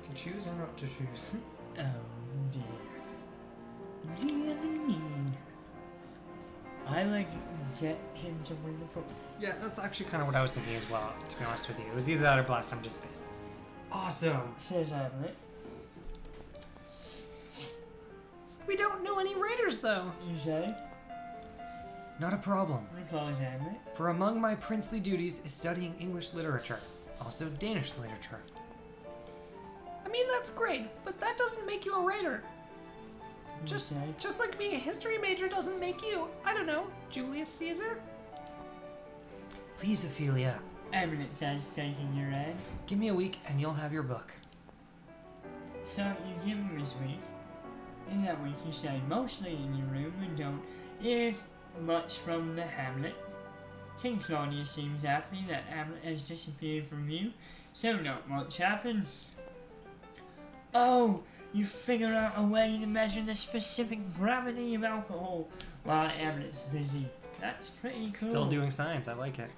To choose or not to choose? Oh dear. Dearly me. I like get him to win the football. Yeah, that's actually kind of what I was thinking as well, to be honest with you. It was either that or Blast Time to Space. Awesome! Says Hamlet. We don't know any raiders, though. You say? Not a problem. Replies Hamlet. For among my princely duties is studying English literature, also Danish literature. I mean, that's great, but that doesn't make you a raider. You say? Just like being a history major doesn't make you, I don't know, Julius Caesar? Please, Ophelia, Hamlet says, taking your hand. give me a week and you'll have your book. So you give him his week. In that week you stay mostly in your room and don't hear much from the Hamlet. King Claudius seems happy that Hamlet has disappeared from view, so not much happens. Oh, you figure out a way to measure the specific gravity of alcohol while Hamlet's busy. That's pretty cool. Still doing science, I like it.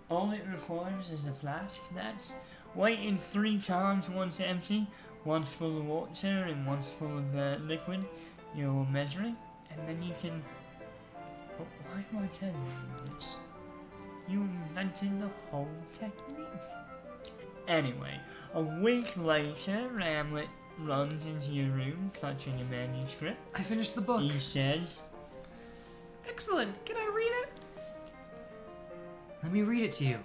All it requires is a flask that's weighted 3 times, once empty, once full of water and once full of liquid you're measuring, and then you can... Oh, why am I telling you this? You invented the whole technique. Anyway, a week later, Hamlet runs into your room clutching a manuscript. I finished the book. He says, Excellent, can I read it? Let me read it to you.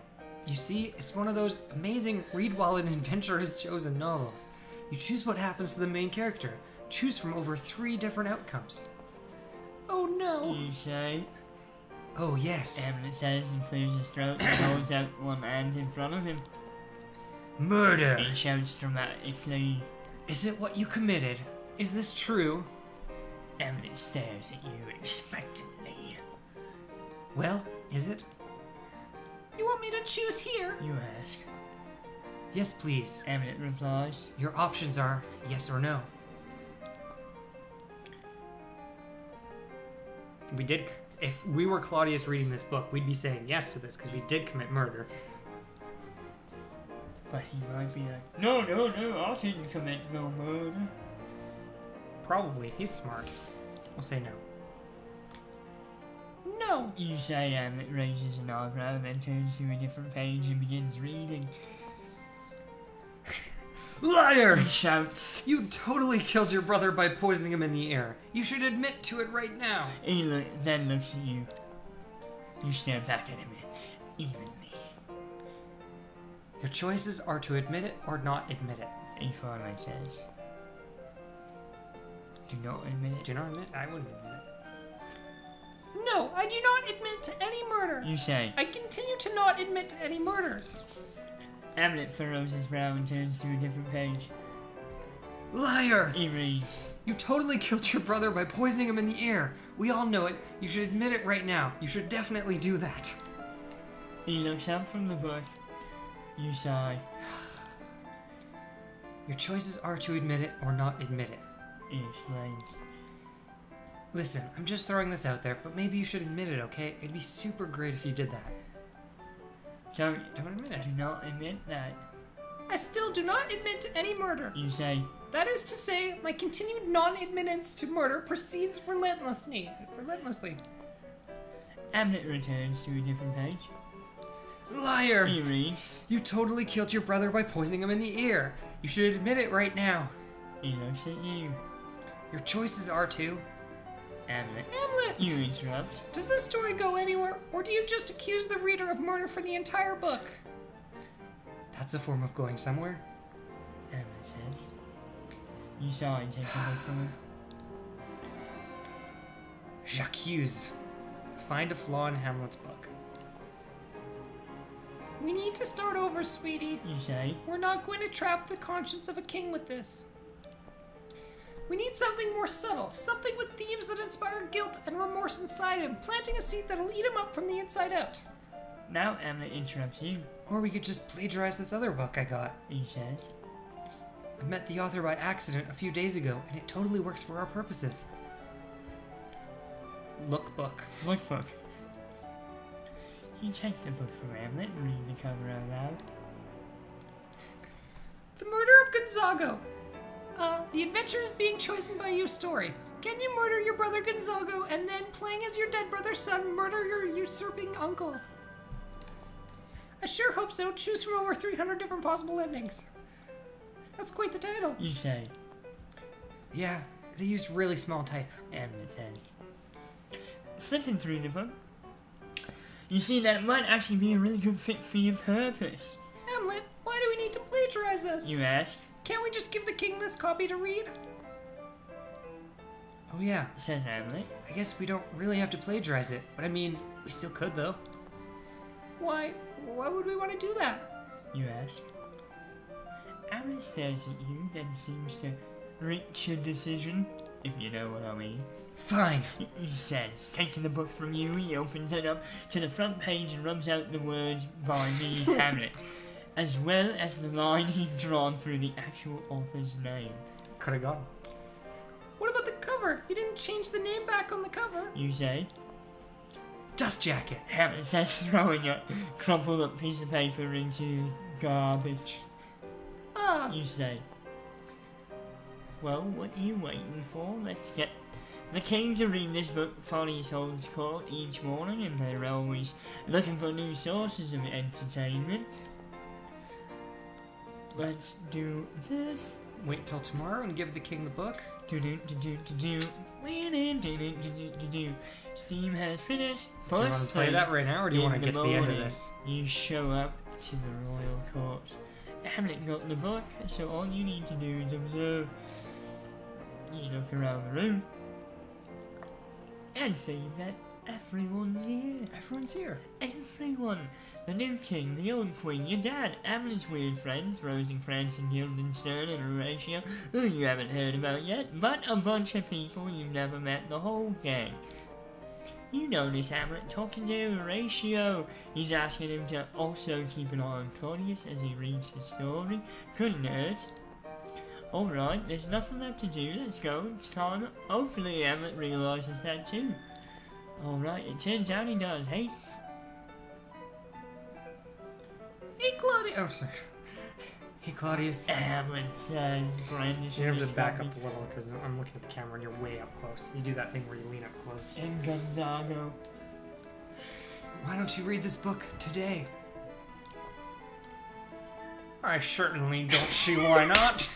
You see, it's one of those amazing read while an adventure is chosen novels. You choose what happens to the main character. Choose from over 3 different outcomes. Oh no. you say, Oh, yes. Hamlet says and clears his throat and holds out one hand in front of him. Murder! He shouts dramatically. Is it what you committed? Is this true? Hamlet stares at you expectantly. Well, is it? You want me to choose here? You ask. Yes, please. Hamlet replies. Your options are yes or no. We did. If we were Claudius reading this book, we'd be saying yes to this because we did commit murder. But he might be like, no, I didn't commit no murder. Probably. He's smart. We'll say no. No. You say Hamlet raises an eyebrow and then turns to a different page and begins reading. Liar! He shouts. You totally killed your brother by poisoning him in the air. You should admit to it right now. He then looks at you. You stare back at him evenly. Your choices are to admit it or not admit it. He finally says, do not admit it. Do you not admit? I wouldn't admit it. No, I do not admit to any murder. You say. I continue to not admit to any murders. Hamlet furrows his brow and turns to a different page. Liar! He reads. You totally killed your brother by poisoning him in the air. We all know it. You should admit it right now. You should definitely do that. He looks up from the book. You sigh. Your choices are to admit it or not admit it. He explains. Listen, I'm just throwing this out there, but maybe you should admit it, okay? It'd be super great if you did that. Don't admit it. do not admit that. I still do not admit to any murder. You say. That is to say, my continued non-admittance to murder proceeds relentlessly. Hamlet returns to a different page. Liar! He reads. You totally killed your brother by poisoning him in the air. You should admit it right now. He looks at you. Your choices are to... Hamlet. Hamlet! You interrupt. Does this story go anywhere, or do you just accuse the reader of murder for the entire book? That's a form of going somewhere. Hamlet says. You sigh and take a look from him. J'accuse. Find a flaw in Hamlet's book. We need to start over, sweetie. You say. We're not going to trap the conscience of a king with this. We need something more subtle, something with themes that inspire guilt and remorse inside him, planting a seed that'll eat him up from the inside out. Now Hamlet interrupts you. Or we could just plagiarize this other book I got. He says. I met the author by accident a few days ago, and it totally works for our purposes. Look book. What book? You take the book from Hamlet and read the cover out loud. The Murder of Gonzago. The adventure is being chosen by you story. Can you murder your brother Gonzago and then, playing as your dead brother's son, murder your usurping uncle? I sure hope so. Choose from over 300 different possible endings. That's quite the title. You say. Yeah, they used really small type. Hamlet says. Flipping through the book, you see that it might actually be a really good fit for your purpose. Hamlet, why do we need to plagiarize this? You ask. Can't we just give the king this copy to read? Oh yeah, Says Hamlet. I guess we don't really have to plagiarize it, but I mean, we still could though. Why would we want to do that? You ask. Hamlet stares at you, then seems to reach a decision, if you know what I mean. Fine. He says, taking the book from you, he opens it up to the front page and rubs out the words by me, Hamlet, as well as the line he'd drawn through the actual author's name. Could have gone. What about the cover? You didn't change the name back on the cover. You say. Dust jacket. Hamlet says, throwing a crumpled up piece of paper into garbage. Ah, You say. Well, what are you waiting for? Let's get the king to read this book before he holds court each morning, and they're always looking for new sources of entertainment. Let's do this. Wait till tomorrow and give the king the book. Steam has finished. Do you want to play that right now, or do you want to in get to the end of morning, this? You show up to the royal court. Hamlet got the book, so all you need to do is observe. You look around the room and see that everyone's here. Everyone's here. Everyone. The new king, the old queen, your dad, Hamlet's weird friends, Rosencrantz and Guildenstern and Horatio, who you haven't heard about yet, but a bunch of people you've never met, the whole gang. You notice Hamlet talking to Horatio. He's asking him to also keep an eye on Claudius as he reads the story. Couldn't hurt. Alright, there's nothing left to do, let's go, it's time. Hopefully Hamlet realises that too. Alright, it turns out he does. Hey, hey Claudia. Oh, sorry. Hey, Claudius. Hamlet says, brandishing You have his to back copy. up a little because I'm looking at the camera and you're way up close. You do that thing where you lean up close. And Gonzago. Why don't you read this book today? I certainly don't see why not.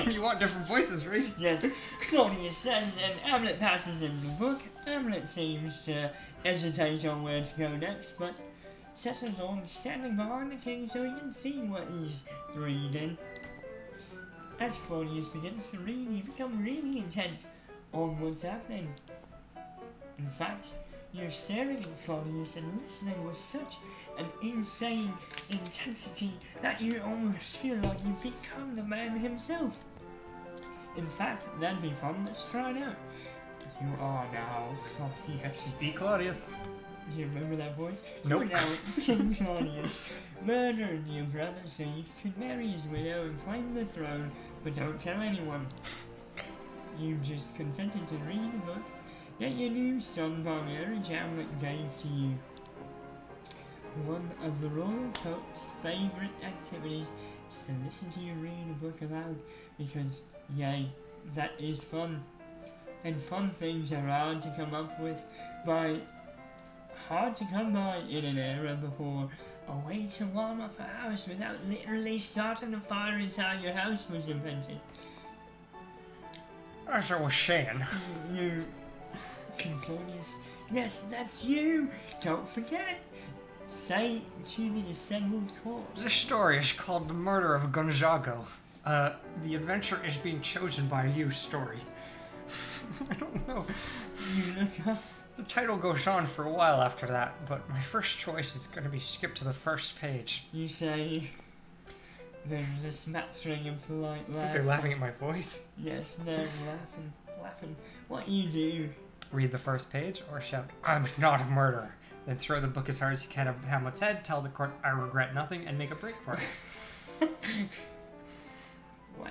You want different voices, right? Yes, Claudius says, and Hamlet passes him the book. Hamlet seems to hesitate on where to go next, but settles on standing behind the king so he can see what he's reading. As Claudius begins to read, you become really intent on what's happening. In fact, you're staring at Claudius and listening with such an insane intensity that you almost feel like you've become the man himself. In fact, that'd be fun. Let's try it out. You are now Claudius. Speak, Claudius. Do you remember that voice? Nope. You are now King Claudius. Murdered your brother so you could marry his widow and claim the throne, but don't tell anyone. You just consented to read a book that your new son by marriage Hamlet gave to you. One of the royal court's favourite activities is to listen to you read a book aloud, because, yay, that is fun. And fun things are hard to come by in an era before a way to warm up a house without literally starting a fire inside your house was invented. As I was saying, You, King Claudius, yes, that's you! Don't forget! Say to the assembled court. this story is called The Murder of Gonzago. The adventure is being chosen by you, story. I don't know. You look up. The title goes on for a while after that, but my first choice is going to be skipped to the first page. You say, there's a smattering of polite I think laugh. they're laughing at my voice. Yes, they're laughing. What you do? Read the first page or shout, I'm not a murderer. then throw the book as hard as you can at Hamlet's head, tell the court, I regret nothing, and make a break for it. Wow.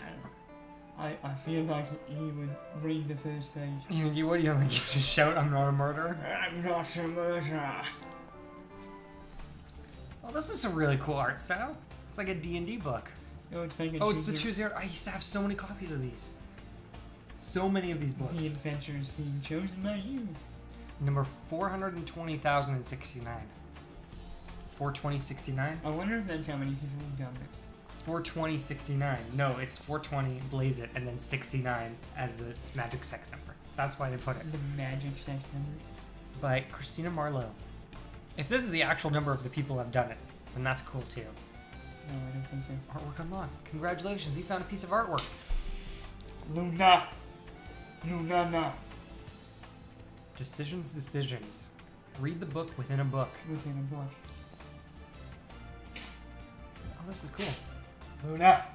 I feel like he would read the first page. You would? You think you just shout, "I'm not a murderer"? I'm not a murderer. Well, this is a really cool art style. It's like a D&D book. Oh, it's like a Oh, it's the Choose Your... I used to have so many copies of these. So many of these books. The adventure is being chosen by you. Number 420,069. 42069? I wonder if that's how many people have done this. 42069. No, it's 420, blaze it, and then 69 as the magic sex number. That's why they put it. The magic sex number. By Christina Marlowe. If this is the actual number of the people who have done it, then that's cool too. No, I don't think so. Artwork unlocked. Congratulations, you found a piece of artwork. Luna! Luna! Decisions. Read the book within a book. Within a book. Oh, this is cool. Luna!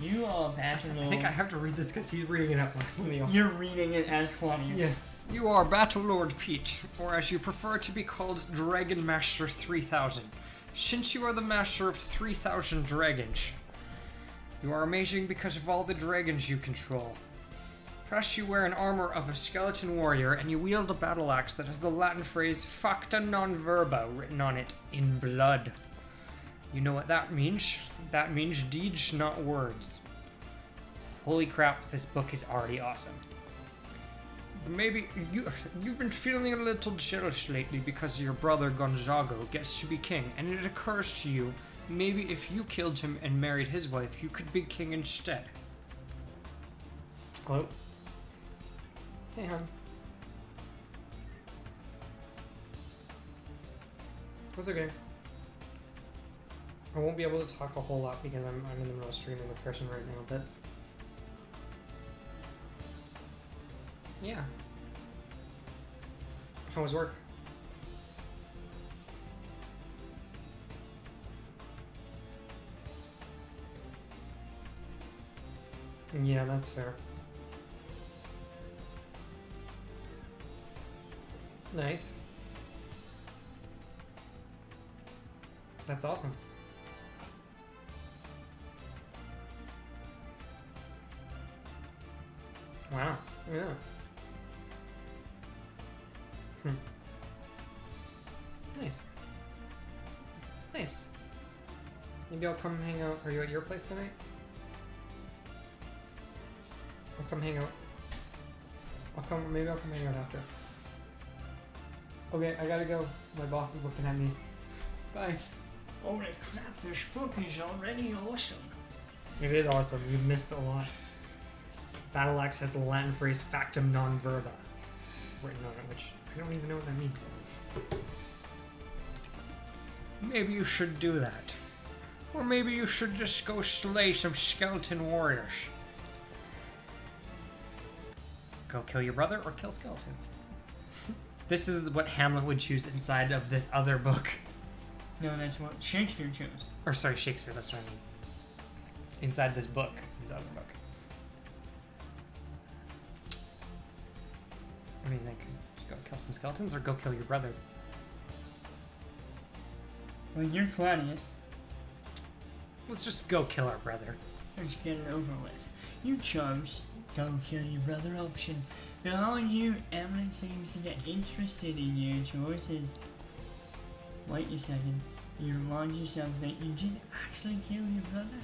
You are Battle I think I have to read this because he's reading it up like me. You're reading it as Claudius. Yeah. You are Battle Lord Pete, or as you prefer to be called, Dragon Master 3000. Since you are the master of 3,000 dragons, you are amazing because of all the dragons you control. Plus, you wear an armor of a skeleton warrior, and you wield a battle axe that has the Latin phrase "facta non verba" written on it in blood. You know what that means? That means deeds, not words. Holy crap, this book is already awesome. Maybe you've been feeling a little jealous lately because your brother Gonzago gets to be king, and it occurs to you, maybe if you killed him and married his wife, you could be king instead. Hello? Hey, hon. That's okay. I won't be able to talk a whole lot because I'm in the middle of streaming with Kirsten right now, but... yeah. How was work? Yeah, that's fair. Nice. That's awesome. Wow. Yeah. Nice. Nice. Maybe I'll come hang out. Are you at your place tonight? I'll come hang out. Maybe I'll come hang out after. Okay, I gotta go. My boss is looking at me. Bye. Holy crap, this book is already awesome. It is awesome. You've missed a lot. Battle axe has the Latin phrase "factum non verba" written on it, which I don't even know what that means. Maybe you should do that. Or maybe you should just go slay some skeleton warriors. Go kill your brother or kill skeletons. This is what Hamlet would choose inside of this other book. No, that's what Shakespeare chose. Or sorry, Shakespeare, that's what I mean. Inside this book, this other book. What do you think? Go kill some skeletons or go kill your brother? Well, you're Claudius. Let's just go kill our brother. Let's get it over with. You chose go kill your brother option. Behind you, Hamlet seems to get interested in your choices. Wait a second. You remind yourself that you didn't actually kill your brother.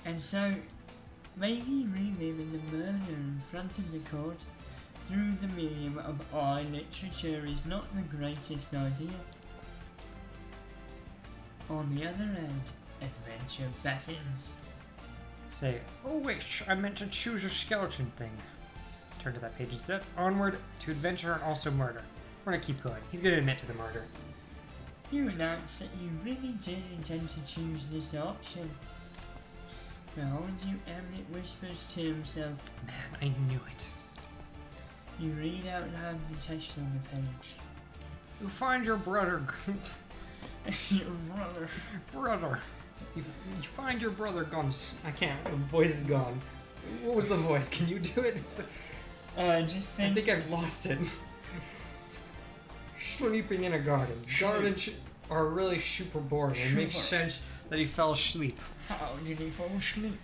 And so, maybe reliving the murder in front of the court through the medium of eye literature is not the greatest idea. On the other hand, adventure beckons. Say, oh wait, I meant to choose a skeleton thing. Turn to that page instead. Onward to adventure and also murder. We're gonna keep going. He's gonna admit to the murder. You announced that you really did intend to choose this option. Behind you, Hamlet whispers to himself. Man, I knew it. You read out loud the text on the page. You find your brother. Your brother. Brother. You find your brother gone. I can't. The voice is gone. What was the voice? Can you do it? It's the, just think. I think I've lost it. Sleeping in a garden. are really super boring. It makes sense that he fell asleep. How did he fall asleep?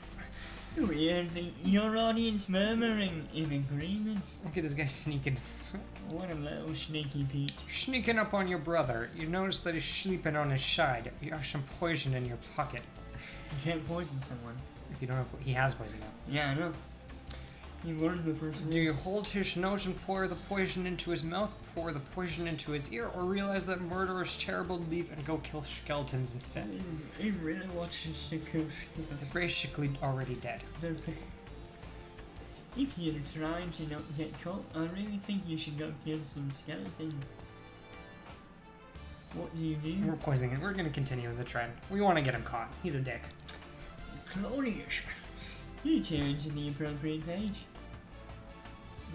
You hear your audience murmuring in agreement. Look at this guy sneaking. What a little sneaky Pete. Sneaking up on your brother. You notice that he's sleeping on his side. You have some poison in your pocket. You can't poison someone. If you don't know, he has poison now. Yeah, I know. You learned the first one. Do you hold his nose and pour the poison into his mouth, pour the poison into his ear, or realize that murder is terrible, leave and go kill skeletons instead? He really wants us to kill skeletons. They're basically already dead. If you're trying to not get caught, I really think you should go kill some skeletons. What do you do? We're poisoning him. We're going to continue the trend. We want to get him caught. He's a dick. Claudius, you turn to the appropriate page.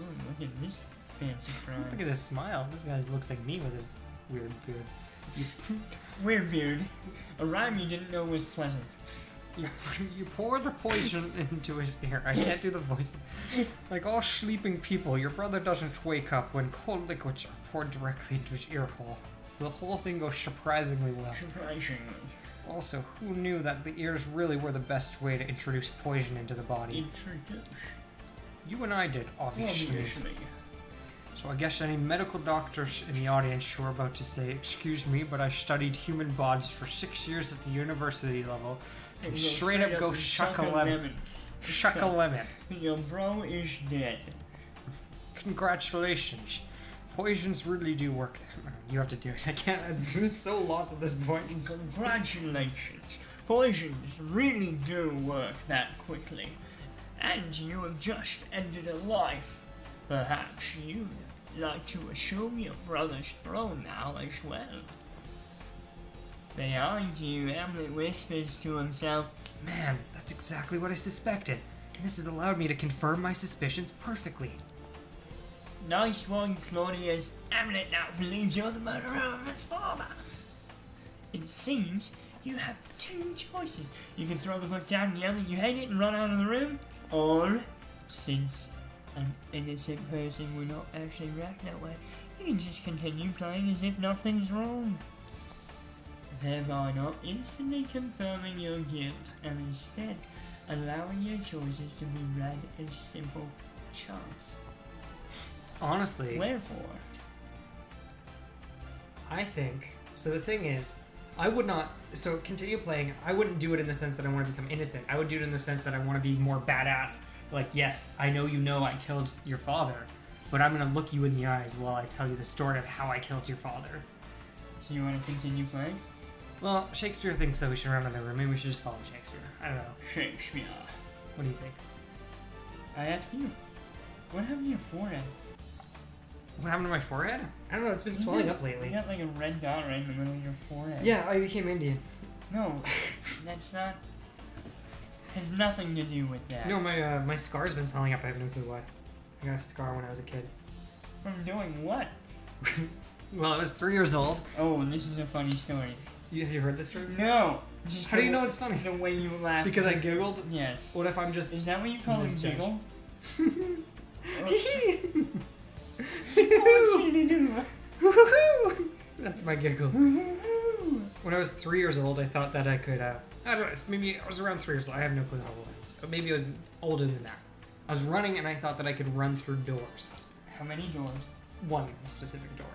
Oh, look at this fancy crime. Look at this smile. This guy looks like me with his weird beard. Weird beard. A rhyme you didn't know was pleasant. You pour the poison into his ear. I can't do the voice. Like all sleeping people, your brother doesn't wake up when cold liquids are poured directly into his ear hole. So the whole thing goes surprisingly well. Surprisingly. Also, who knew that the ears really were the best way to introduce poison into the body? Introduce. You and I did, obviously. Obviously. So I guess any medical doctors in the audience who are about to say, excuse me, but I studied human bodies for 6 years at the university level, and straight up go shuck a lemon. Shuck a lemon. Your bro is dead. Congratulations. Poisons really do work. You have to do it. I can't. It's so lost at this point. Congratulations. Poisons really do work that quickly. And you have just ended a life. Perhaps you'd like to assume your brother's throne now as well. Behind you, Hamlet whispers to himself, Man, that's exactly what I suspected. And this has allowed me to confirm my suspicions perfectly. Nice one, Claudius. Hamlet now believes you're the murderer of his father. It seems you have two choices. You can throw the book down and yell that you hate it and run out of the room, or, since an innocent person would not actually react that way, you can just continue playing as if nothing's wrong. Thereby not instantly confirming your guilt, and instead allowing your choices to be read as simple chance. Honestly, Wherefore? I think, so the thing is, I would not, so continue playing, I wouldn't do it in the sense that I want to become innocent. I would do it in the sense that I want to be more badass. Like, yes, I know I killed your father, but I'm going to look you in the eyes while I tell you the story of how I killed your father. So you want to continue playing? Well, Shakespeare thinks that we should run another room. Maybe we should just follow Shakespeare. I don't know. Shakespeare. What do you think? I asked you. What happened to your forehead? What happened to my forehead? I don't know, it's been swelling up lately. You got like a red dot right in the middle of your forehead. Yeah, I became Indian. No, that's not... has nothing to do with that. No, my scar's been swelling up. I have no clue why. I got a scar when I was a kid. From doing what? Well, I was 3 years old. Oh, this is a funny story. Have you heard this story? No! Just How do you know it's funny? The way you laughed. Because I giggled? Yes. What if I'm just... Is that what you call a Misjudged. giggle? That's my giggle. When I was 3 years old, I thought that I could, I don't know, maybe I was around 3 years old. I have no clue how old I was. But maybe I was older than that. I was running and I thought that I could run through doors. How many doors? One specific door.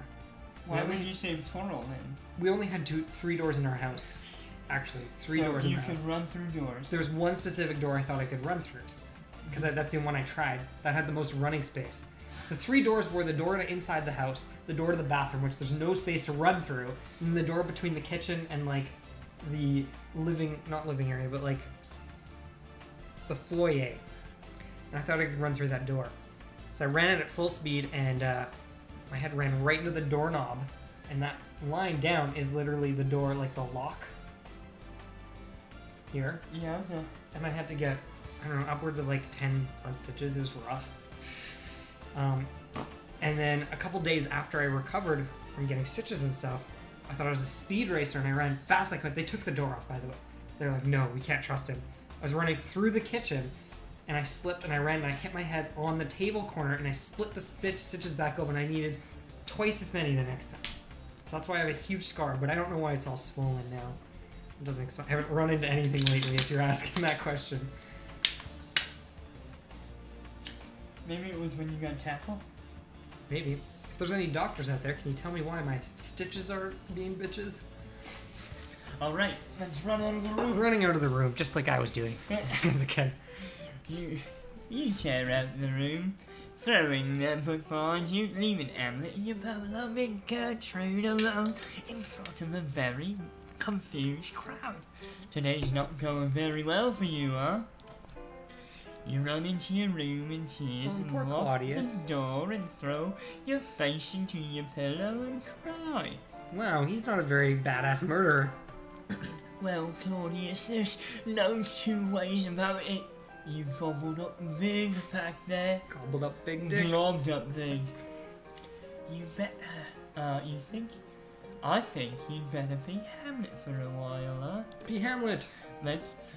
Why Really? would you say plural then? We only had 3 doors in our house. Actually, 3 doors in you the could house. run through doors. There was one specific door I thought I could run through. Because that's the one I tried. That had the most running space. The 3 doors were the door to inside the house, the door to the bathroom, which there's no space to run through, and the door between the kitchen and, like, the not living area, but, like, the foyer. And I thought I could run through that door. So I ran it at full speed, and my head ran right into the doorknob, and that line down is literally the door, like, the lock. Here. Yeah, okay. And I had to get, I don't know, upwards of like 10 plus stitches. It was rough. And then a couple days after I recovered from getting stitches and stuff, I thought I was a speed racer and I ran fast like that. They took the door off, by the way. They're like, no, we can't trust him. I was running through the kitchen and I slipped and I ran and I hit my head on the table corner and I split the stitches back open. I needed twice as many the next time. So that's why I have a huge scar, but I don't know why it's all swollen now. It doesn't. I haven't run into anything lately. If you're asking that question. Maybe it was when you got tackled. Maybe. If there's any doctors out there, can you tell me why my stitches are being bitches? All right, let's run out of the room. Running out of the room, just like I was doing as a kid. You tear out the room, throwing the book behind you, leaving Hamlet and your beloved Gertrude alone in front of a very confused crowd. Today's not going very well for you, huh? You run into your room in tears and lock Claudius. the door and throw your face into your pillow and cry. Wow, he's not a very badass murderer. Well, Claudius, there's no two ways about it. You gobbled up big back there. Gobbled up big dick. Globbed up big. You better, I think you'd better be Hamlet for a while, huh? Be Hamlet. Let's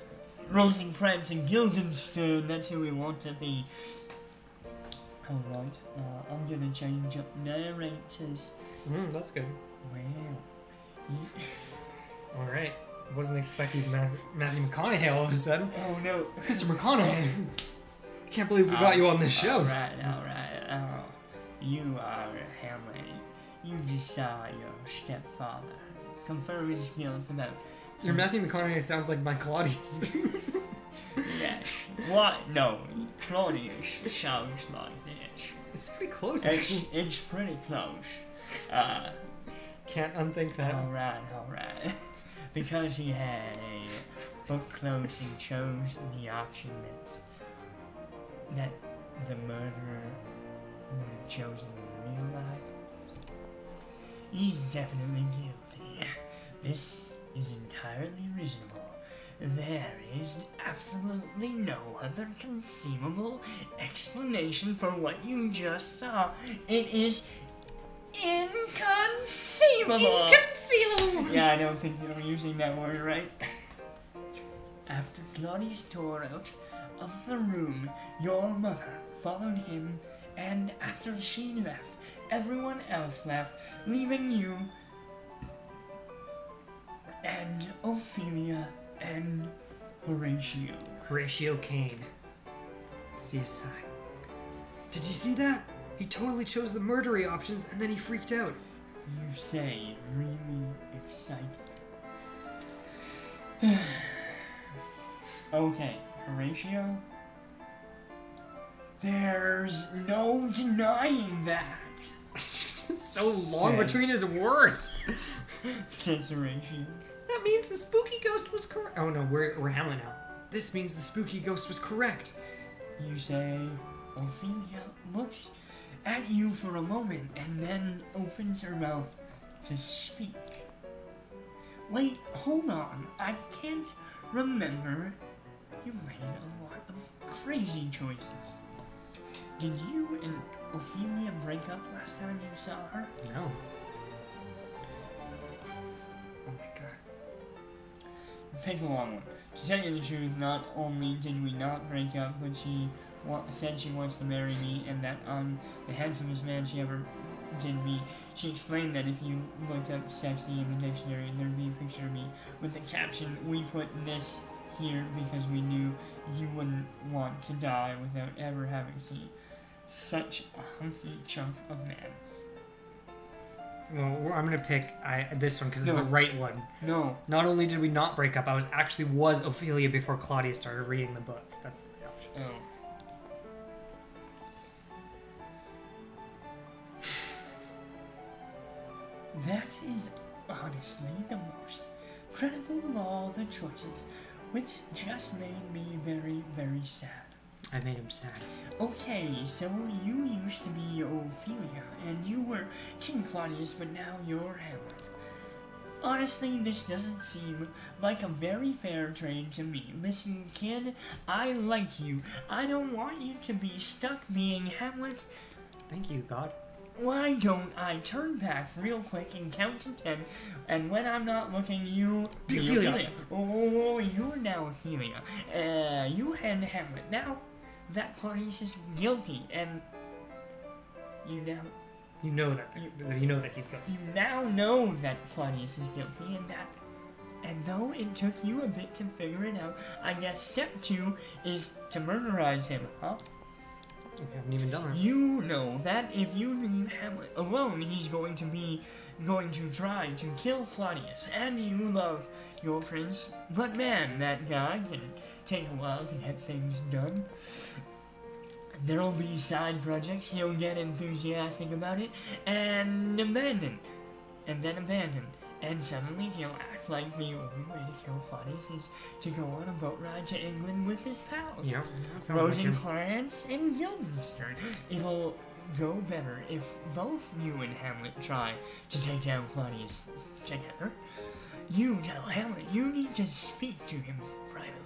Rosencrantz and Guildenstern, that's who we want to be. Alright, I'm gonna change up narrators. That's good. Wow. Alright. Wasn't expecting Matthew McConaughey all of a sudden. Oh no. Mr. McConaughey. Can't believe we got you on this show. Alright. Oh, you are Hamlet. You just saw your stepfather confirm his guilt about... Your Matthew McConaughey sounds like my Claudius. Yes. What? No. Claudius sounds like this. It's pretty close, actually. It's pretty close. Can't unthink that. Alright. Because he had a book closed and chose the option that the murderer would have chosen in real life. He's definitely guilty. This is entirely reasonable. There is absolutely no other conceivable explanation for what you just saw. It is inconceivable! Inconceivable! Yeah, I don't think you're using that word right. After Claudius tore out of the room, your mother followed him, and after she left, everyone else left, leaving you and Ophelia and Horatio. Horatio Kane. CSI. Did you see that? He totally chose the murdery options and then he freaked out. You say, really excited. Okay, Horatio. There's no denying that. So long between his words. Says Horatio. That means the spooky ghost was correct. Oh no, we're Hamlet now. This means the spooky ghost was correct. You say, Ophelia looks at you for a moment and then opens her mouth to speak. Wait, hold on. I can't remember. You made a lot of crazy choices. Did you and Ophelia break up last time you saw her? No. Oh my god. Take a long one. To tell you the truth, not only did we not break up, but she said she wants to marry me and that I'm the handsomest man she ever did meet. She explained that if you looked up sexy in the dictionary, there'd be a picture of me with the caption, "We put this here because we knew you wouldn't want to die without ever having seen such a hunky chunk of man." Well, I'm gonna pick this one because it's the right one. No. Not only did we not break up, I was Ophelia before Claudia started reading the book. That's the right option. Oh. That is honestly the most credible of all the choices, which just made me very, very sad. I made him sad. Okay, so you used to be Ophelia, and you were King Claudius, but now you're Hamlet. Honestly, this doesn't seem like a very fair trade to me. Listen, kid, I like you. I don't want you to be stuck being Hamlet. Thank you, God. Why don't I turn back real quick and count to 10, and when I'm not looking, you be Ophelia. Oh, you're now Ophelia. You and Hamlet. Now that Claudius is guilty, and you now You know that he's guilty. You now know that Claudius is guilty, and though it took you a bit to figure it out, I guess step 2 is to murderize him, huh? We haven't even done it. You know that if you leave Hamlet alone, he's going to try to kill Claudius, and you love your friends, but man, that guy can take a while to get things done. There'll be side projects, he'll get enthusiastic about it, and abandon. And suddenly he'll act like the only way to kill Claudius is to go on a boat ride to England with his pals. Yeah, Rosencrantz and Guildenstern. It'll go better if both you and Hamlet try to take down Claudius together. You tell Hamlet you need to speak to him privately.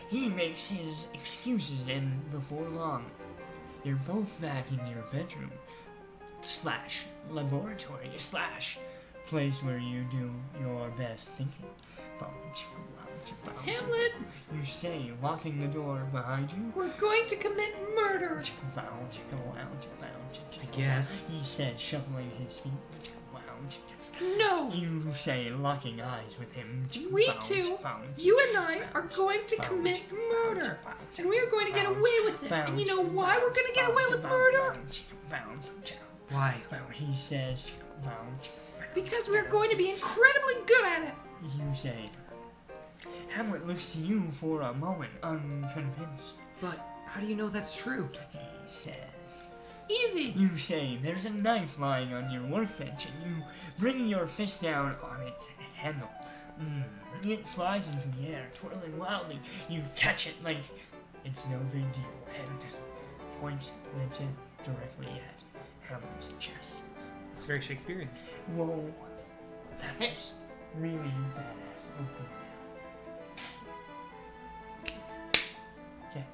He makes his excuses, and before long, you're both back in your bedroom / laboratory / place where you do your best thinking. Hamlet, you say, locking the door behind you. we're going to commit murder. I guess. He said, shuffling his feet. No. You say, locking eyes with him. We two, you and I, are going to commit murder. And we are going to get away with it. And you know why we're going to get away with murder? Why? He says, Because we're going to be incredibly good at it. You say. Hamlet looks to you for a moment, unconvinced. But how do you know that's true? He says. Easy. You say there's a knife lying on your workbench, and you bring your fist down on its handle. It flies into the air, twirling wildly. You catch it like it's no big deal, and point the tip directly at Hamlet's chest. It's very Shakespearean. Whoa, that's really badass. Okay.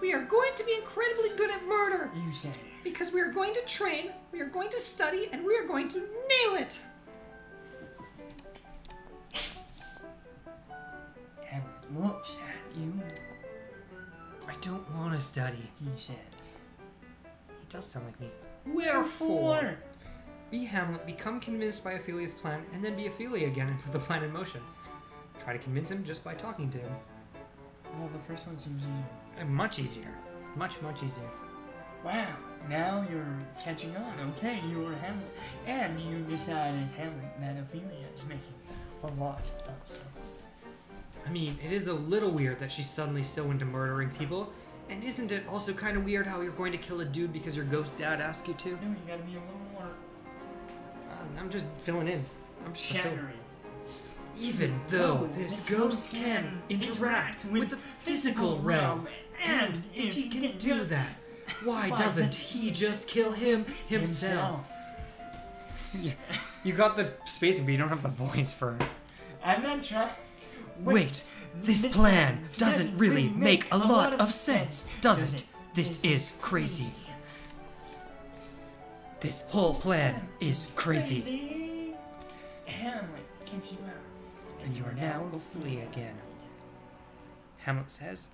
We are going to be incredibly good at murder. You say. Because we are going to train, we are going to study, and we are going to nail it. Hamlet looks at you. I don't want to study. He says. He does sound like me. Wherefore? Be Hamlet, become convinced by Ophelia's plan, and then be Ophelia again and put the plan in motion. Try to convince him just by talking to him. Well, the first one seems easier. Much easier. Much, much easier. Wow, now you're catching on. Okay, you are Hamlet. And you decide as Hamlet that Ophelia is making a lot of sense. I mean, it is a little weird that she's suddenly so into murdering people. And isn't it also kind of weird how you're going to kill a dude because your ghost dad asked you to? No, you gotta be a little more I'm just filling in. I'm just shattering. Even though this ghost can interact with the physical realm, and if he can do that, why doesn't he just kill him himself? You got the spacing, but you don't have the voice for it. I'm not trying. Wait, this plan doesn't really make a lot of sense, does it? This is crazy. This whole plan is crazy. Hamlet kicks you out. And you are now Ophelia again. Hamlet says,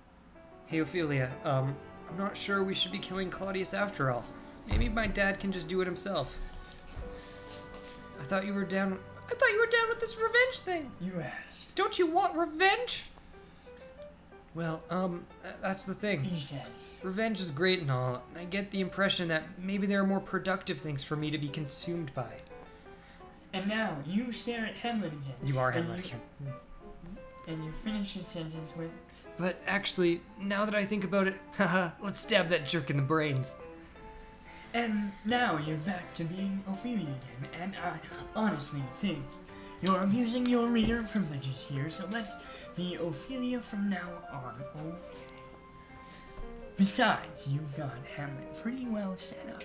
Hey Ophelia, I'm not sure we should be killing Claudius after all. Maybe my dad can just do it himself. I thought you were down with this revenge thing. You ask. Don't you want revenge? Well, that's the thing. He says. Revenge is great and all, and I get the impression that maybe there are more productive things for me to be consumed by. And now, you stare at Hamlet again. You are Hamlet again. And you finish his sentence with, But actually, now that I think about it, haha, let's stab that jerk in the brains. and now you're back to being Ophelia again, and I honestly think you're abusing your reader privileges here, so let's be Ophelia from now on, okay? Besides, you've got Hamlet pretty well set up.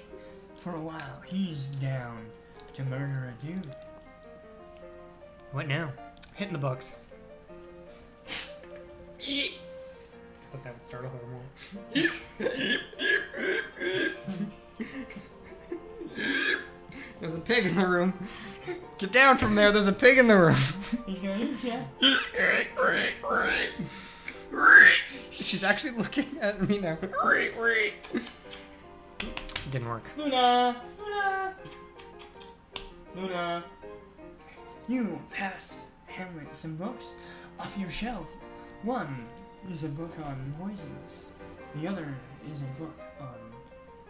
For a while, he's down to murder a dude. What now? Hitting the books. I thought that would start a hormone. There's a pig in the room. Get down from there, there's a pig in the room. He's gonna eat ya. She's actually looking at me now. Didn't work. Luna! Luna! Luna! You pass Hamlet some books off your shelf. One is a book on poisons. The other is a book on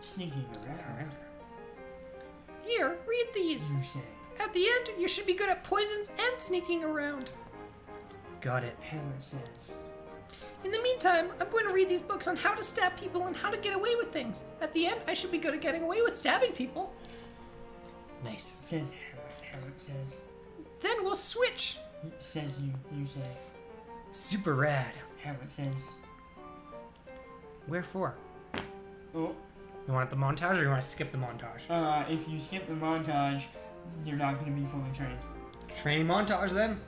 sneaking around. Here, read these. You say. At the end, you should be good at poisons and sneaking around. Got it. Hamlet says. In the meantime, I'm going to read these books on how to stab people and how to get away with things. At the end, I should be good at getting away with stabbing people. Nice. Says Hamlet. Hamlet says. Then we'll switch. Says you. You say. Super rad. Hamlet says. Where for? Oh. You want the montage or you want to skip the montage? If you skip the montage, you're not going to be fully trained. Training montage then.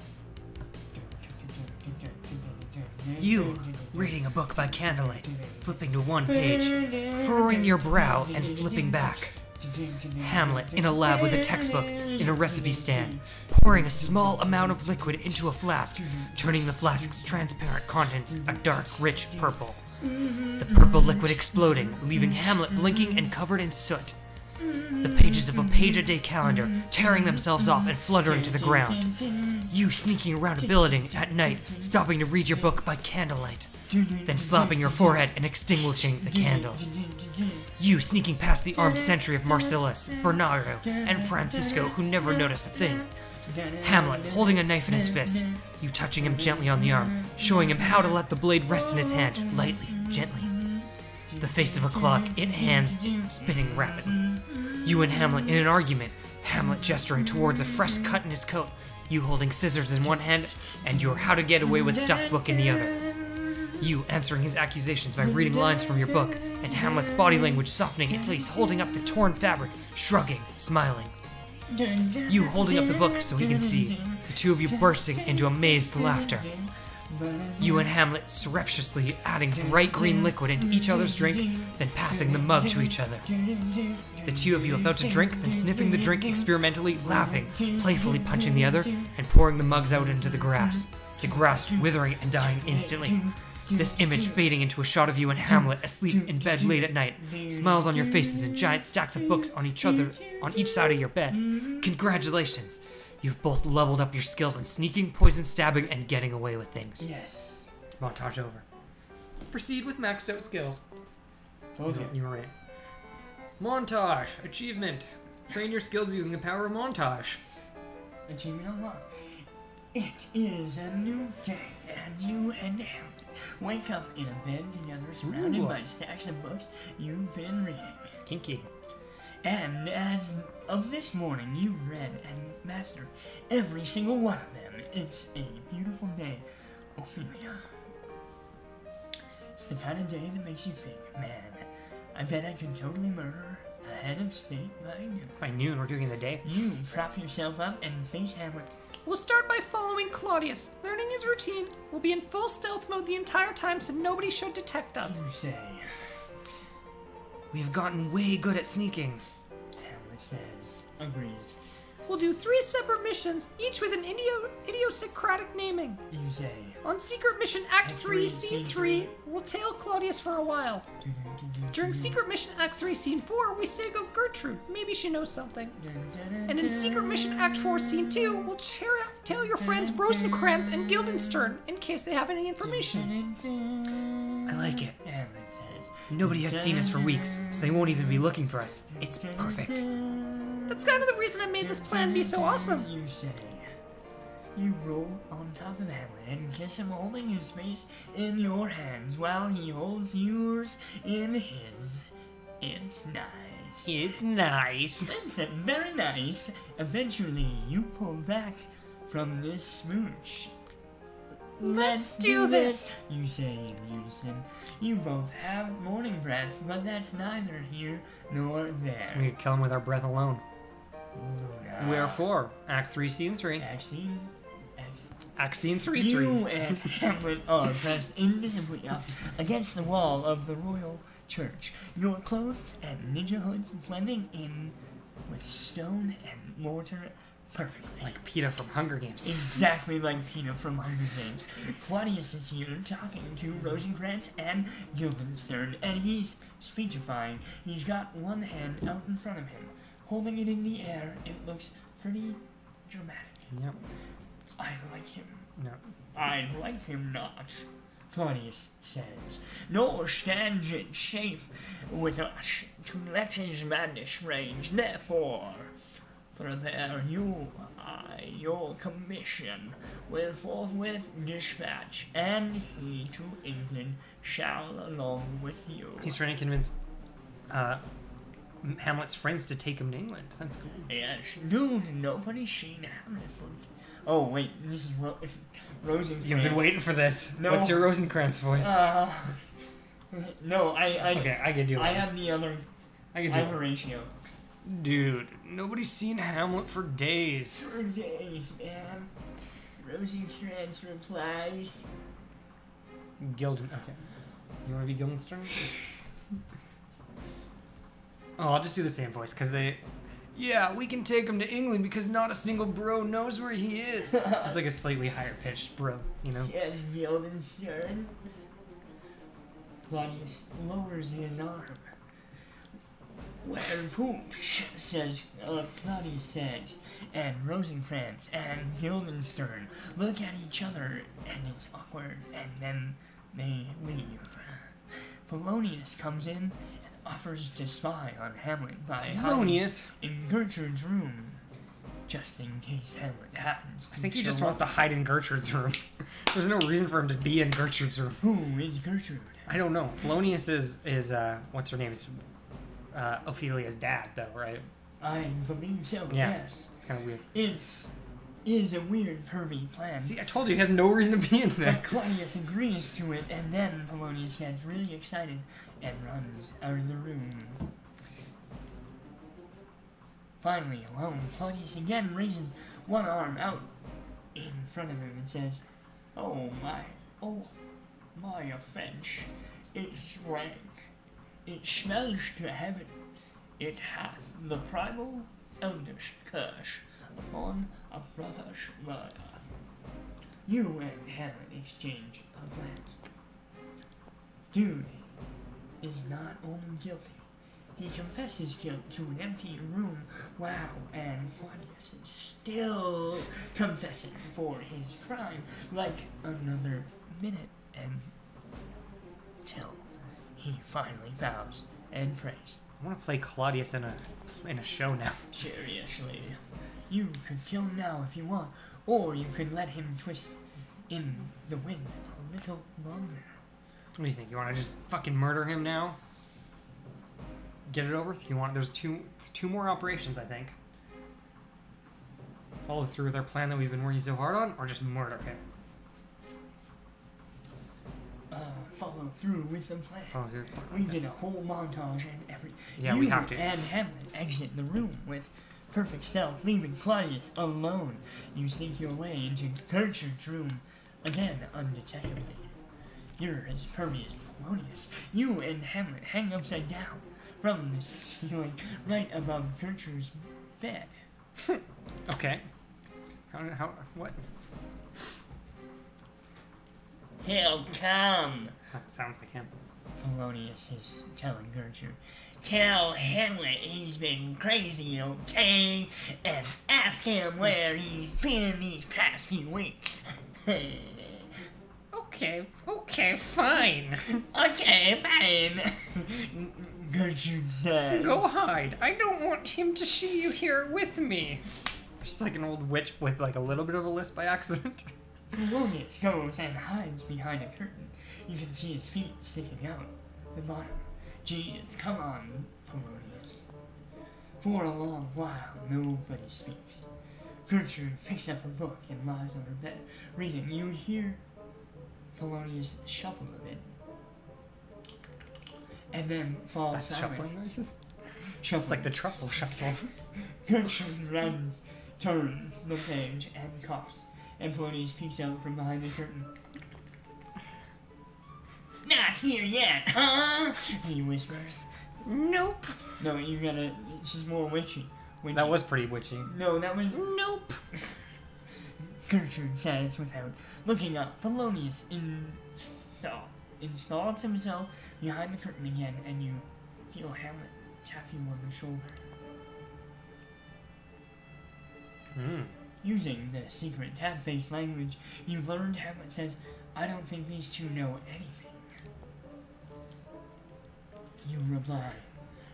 You, reading a book by candlelight, flipping to one page, furrowing your brow and flipping back. Hamlet in a lab with a textbook in a recipe stand, pouring a small amount of liquid into a flask, turning the flask's transparent contents a dark, rich purple. The purple liquid exploding, leaving Hamlet blinking and covered in soot. The pages of a page-a-day calendar tearing themselves off and fluttering to the ground. You sneaking around a building at night, stopping to read your book by candlelight, then slapping your forehead and extinguishing the candle. You sneaking past the armed sentry of Marcellus, Bernardo, and Francisco who never noticed a thing. Hamlet holding a knife in his fist, you touching him gently on the arm, showing him how to let the blade rest in his hand, lightly, gently. The face of a clock, its hands spinning rapidly. You and Hamlet in an argument, Hamlet gesturing towards a fresh cut in his coat, you holding scissors in one hand and your How to Get Away with Stuff book in the other. You answering his accusations by reading lines from your book, and Hamlet's body language softening until he's holding up the torn fabric, shrugging, smiling. You holding up the book so he can see, the two of you bursting into amazed laughter. You and Hamlet surreptitiously adding bright green liquid into each other's drink, then passing the mug to each other. The two of you about to drink, then sniffing the drink experimentally, laughing, playfully punching the other, and pouring the mugs out into the grass withering and dying instantly. This image fading into a shot of you and Hamlet asleep in bed late at night, smiles on your faces and giant stacks of books on each side of your bed. Congratulations! You've both leveled up your skills in sneaking, poison stabbing, and getting away with things. Yes. Montage over. Proceed with maxed out skills. Told you. You were right. Montage. Achievement. Train your skills using the power of montage. Achievement unlocked. It is a new day, and you and Hamlet wake up in a bed together, surrounded by stacks of books you've been reading. Kinky. And as of this morning, you've read and mastered every single one of them. It's a beautiful day, Ophelia. It's the kind of day that makes you think, man, I bet I could totally murder a head of state by noon. By noon, we're doing the day. You prop yourself up and face Hamlet. We'll start by following Claudius, learning his routine. We'll be in full stealth mode the entire time so nobody should detect us. You say. We've gotten way good at sneaking. Hamlet says. Agrees. We'll do 3 separate missions, each with an idiosyncratic naming. You say. On Secret Mission Act 3, Scene 3, we'll tail Claudius for a while. During Secret Mission Act 3, Scene 4, we say go Gertrude. Maybe she knows something. And in Secret Mission Act 4, Scene 2, we'll tail your friends Rosencrantz and Guildenstern in case they have any information. I like it. Hamlet says. Nobody has seen us for weeks, so they won't even be looking for us. It's perfect. That's kind of the reason I made this plan be so awesome. You say. You roll on top of Hamlet and kiss him, holding his face in your hands while he holds yours in his. It's nice. It's nice. It's very nice. Eventually, you pull back from this smooch. Let's do this, you say in unison. You both have morning breath, but that's neither here nor there. We could kill him with our breath alone. Luna. Wherefore, Act 3, Scene 3. Act Scene 3, 3. You and Hamlet are pressed invisibly up against the wall of the royal church, your clothes and ninja hoods blending in with stone and mortar perfectly. Like PETA from Hunger Games. Exactly like Peter from Hunger Games. Claudius is here talking to Rosencrantz and Guildenstern, and he's speechifying. He's got one hand out in front of him, holding it in the air. It looks pretty dramatic. Yep. I like him. No. I like him not, Claudius says, nor stands it safe with us to let his madness rage. Therefore, for there your commission will forthwith dispatch, and he to England shall along with you. He's trying to convince Hamlet's friends to take him to England. That's cool. Yes, dude, nobody's seen Hamlet for... Oh, wait, this is Rosencrantz. You've been waiting for this. No. What's your Rosencrantz voice? No, Okay, I can do it. I have the other... I can I do have a it. ratio. Dude, nobody's seen Hamlet for days. For days, man. Rosencrantz replies. Gilden. Okay. You want to be Guildenstern? Oh, I'll just do the same voice because they. Yeah, we can take him to England because not a single bro knows where he is. So it's like a slightly higher pitched bro, you know? Says Guildenstern. Claudius lowers his arm. Where pooch, says Claudius says, and Rosencrantz and Guildenstern look at each other, and it's awkward, and then they leave. Polonius comes in and offers to spy on Hamlet by hiding Polonius? in Gertrude's room, just in case Hamlet happens to I think he show just wants up. to hide in Gertrude's room. There's no reason for him to be in Gertrude's room. Who is Gertrude? I don't know. Polonius is what's her name? Is Ophelia's dad, though, right? I believe so, Yeah. yes. It's kind of weird. Is a weird, pervy plan. See, I told you he has no reason to be in there. But Claudius agrees to it, and then Polonius gets really excited and runs out of the room. Finally, alone, Claudius again raises one arm out in front of him and says, oh my offense, it's rank. It smells to heaven. It hath the primal eldest curse upon a brother's murder. You and Hamlet exchange a glance. Dude is not only guilty, he confesses guilt to an empty room. Wow, and Claudius is still confessing for his crime like another minute until he finally bows and prays. I want to play Claudius in a show now. Seriously, you could kill him now if you want, or you could let him twist in the wind a little longer. What do you think? You want to just fucking murder him now? Get it over with? You want? There's two more operations, I think. Follow through with our plan that we've been working so hard on, or just murder him. Follow through with the plan. Follow through. We did a whole montage and every. Yeah, you we have to. And Hamlet exit the room with perfect stealth, leaving Claudius alone. You sneak your way into Gertrude's room, again undetectably. You're as pervy as Polonius. You and Hamlet hang upside down from the ceiling right above Gertrude's bed. Okay. How? What? He'll come, That sounds like him. Polonius is telling Gertrude. Tell Hamlet he's been crazy, okay? And ask him where he's been these past few weeks. Okay, fine. Okay, fine. Gertrude says. Go hide. I don't want him to see you here with me. She's like an old witch with like a little bit of a lisp by accident. Polonius goes and hides behind a curtain. You can see his feet sticking out the bottom. Jeez, come on, Polonius. For a long while, nobody speaks. Gertrude picks up a book and lies on her bed, reading. You hear Polonius shuffle a bit, and then fall That's silent. shuffling noises. Shuffle. It's like the truffle shuffle. Gertrude runs, turns the page, and coughs. And Polonius peeks out from behind the curtain. Not here yet, huh? He whispers. Nope. No, you gotta. She's more witchy. Which, That was pretty witchy. No, that was... Nope. Gertrude says without looking up. Polonius installs himself behind the curtain again, and you feel Hamlet tap you on the shoulder. Using the secret tap-face language, you learned Hamlet says, "I don't think these two know anything." You reply,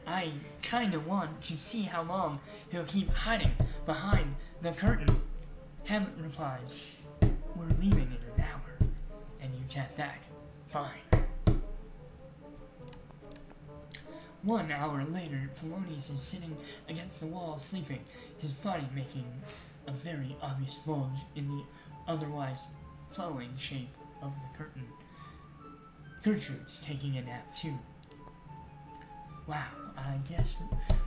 "I kinda want to see how long he'll keep hiding behind the curtain." Hamlet replies, "We're leaving in an hour." And you tap back, "Fine." 1 hour later, Polonius is sitting against the wall sleeping, his body making a very obvious bulge in the otherwise flowing shape of the curtain. Gertrude's taking a nap too. "Wow, I guess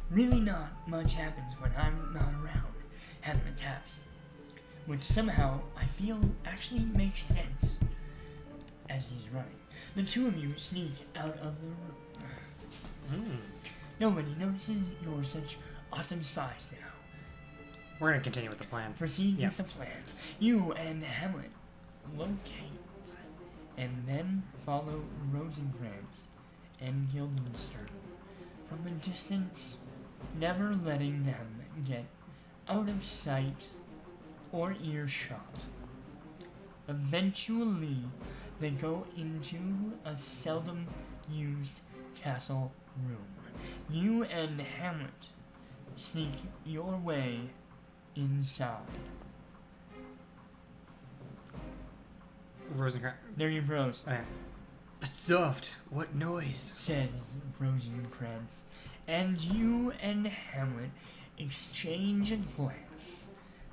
really not much happens when I'm not around," Hamlet taps, which somehow I feel actually makes sense as he's running. The two of you sneak out of the room. Nobody notices you're such awesome spies now. We're gonna continue with the plan. Proceed with the plan. You and Hamlet locate and then follow Rosencrantz and Guildenstern from a distance, never letting them get out of sight or earshot. Eventually, they go into a seldom used castle room. You and Hamlet sneak your way inside. Rosencrantz. There you froze, Okay. But soft. What noise? says Rosencrantz, and you and Hamlet exchange a glance.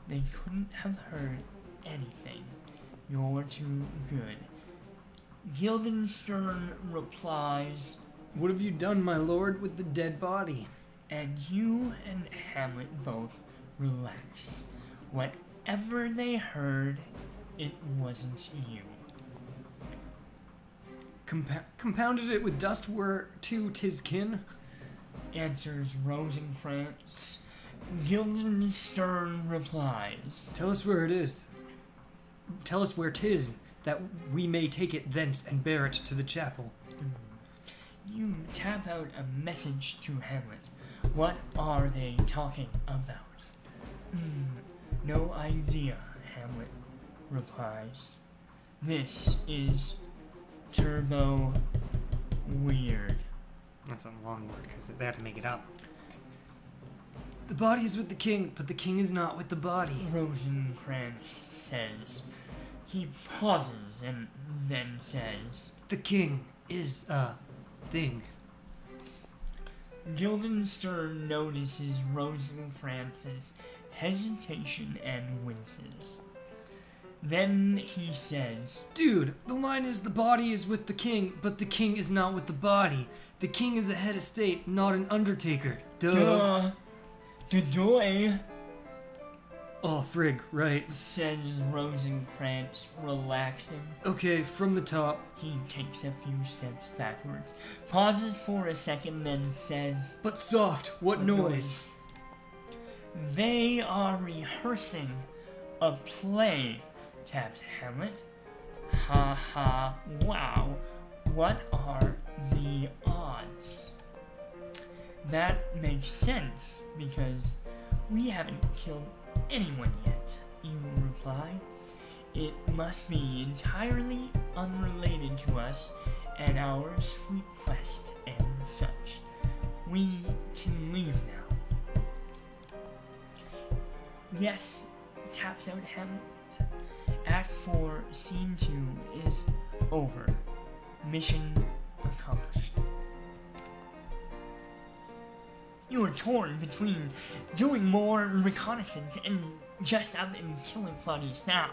They couldn't have heard anything. You're too good. Guildenstern replies, What have you done, my lord, with the dead body? and you and Hamlet both relax. Whatever they heard, it wasn't you. Compounded it with dust were to 'tis kin? Answers Rosencrantz. Guildenstern replies, Tell us where it is. Tell us where 'tis, that we may take it thence and bear it to the chapel. You tap out a message to Hamlet. What are they talking about? No idea, Hamlet replies. This is turbo weird. That's a long word, because they have to make it up. The body is with the king, but the king is not with the body. Rosencrantz says. He pauses and then says, The king is a thing. Guildenstern notices Rosencrantz's hesitation and winces. Then he says, Dude, the line is the body is with the king, but the king is not with the body. The king is a head of state, not an undertaker. Duh. Doy, Oh, frig, right. says Rosencrantz, relaxing. Okay, from the top. He takes a few steps backwards, pauses for a second, then says, But soft, what noise? They are rehearsing a play, tapped Hamlet. Ha ha, wow. What are the odds? That makes sense, because we haven't killed anyone yet, you reply. It must be entirely unrelated to us and our sweet quest and such. We can leave now. Yes, taps out Hamlet. Act 4, Scene 2 is over. Mission accomplished. You are torn between doing more reconnaissance and just out and killing Claudius now.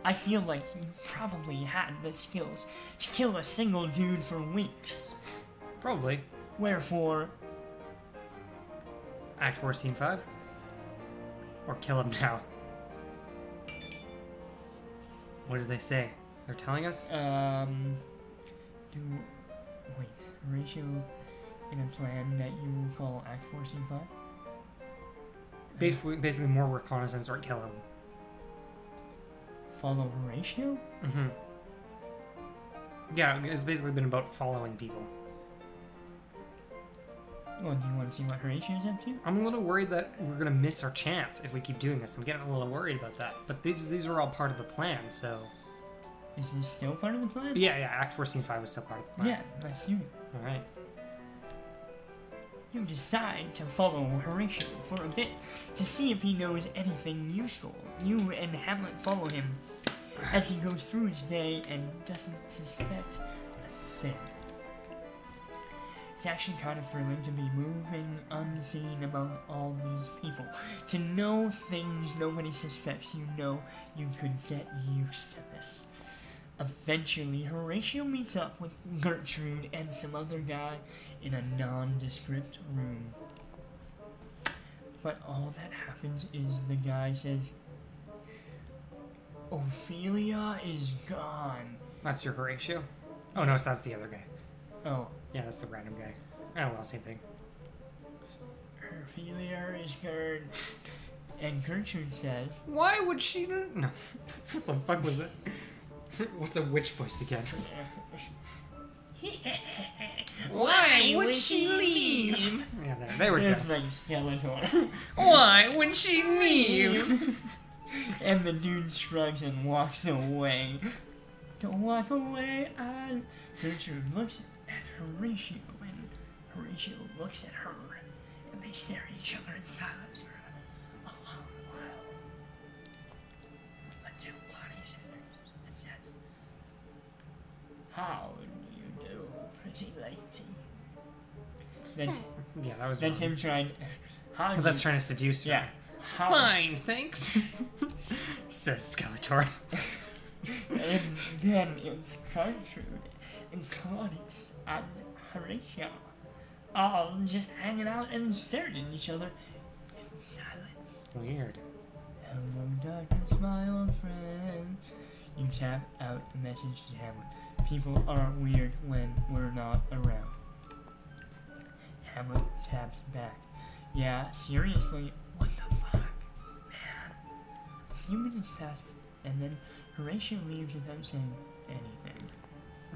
I feel like you probably had the skills to kill a single dude for weeks. Probably. Wherefore, Act 4, Scene 5? Or kill him now? What did they say? They're telling us? ratio in a plan that you will call Act 4, Scene 5? Basically more reconnaissance or kill him. Follow Horatio? Mm-hmm. Yeah, it's basically been about following people. Well, do you want to see what Horatio's up to? I'm a little worried that we're gonna miss our chance if we keep doing this. I'm getting a little worried about that. But these are all part of the plan, so... Is this still part of the plan? Yeah, Act 4, Scene 5 was still part of the plan. Yeah, let's do it. Alright. You decide to follow Horatio for a bit to see if he knows anything useful. You and Hamlet follow him as he goes through his day and doesn't suspect a thing. It's actually kind of thrilling to be moving unseen among all these people. To know things nobody suspects you know, you could get used to this. Eventually, Horatio meets up with Gertrude and some other guy in a nondescript room. But all that happens is the guy says, Ophelia is gone. That's your Horatio? Oh no, that's the other guy. Oh. Yeah, that's the random guy. Oh well, same thing. Ophelia is gone. And Gertrude says, Why would she... No. What the fuck was that? What's a witch voice again? Why would she leave? Yeah, there we go. It's like Skeletor. Why would she leave? And the dude shrugs and walks away. Don't walk away, Gertrude looks at Horatio, and Horatio looks at her, and they stare at each other in silence for a long while. Until Claudius enters and says, How do you do, pretty lady? Yeah, that was That's wrong. him trying... How Well, that's trying to seduce you. Yeah. How, Fine, thanks. Says Skeletor. And then it's Gertrude and Claudius and Horatio, all just hanging out and staring at each other in silence. Weird. Hello, darkness, my old friend. You tap out a message to Hamlet. People are weird when we're not around. Hamlet taps back. Yeah, seriously, what the fuck? Man. A few minutes pass, and then Horatio leaves without saying anything.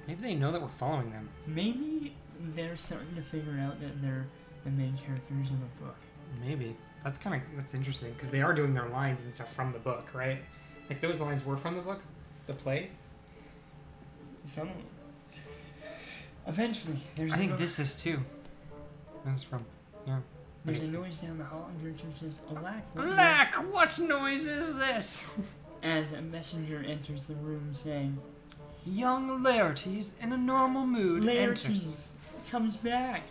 Maybe they know that we're following them. Maybe they're starting to figure out that they're the main characters of the book. Maybe. That's interesting, because they are doing their lines and stuff from the book, right? Like, those lines were from the book? The play? Some of them. Eventually, there's I a think no- this is too. This is from, yeah. There's a noise down the hall, and Gertrude says, Alack, what Alack, what noise is this? as a messenger enters the room saying, Young Laertes in a normal mood enters. Laertes comes back.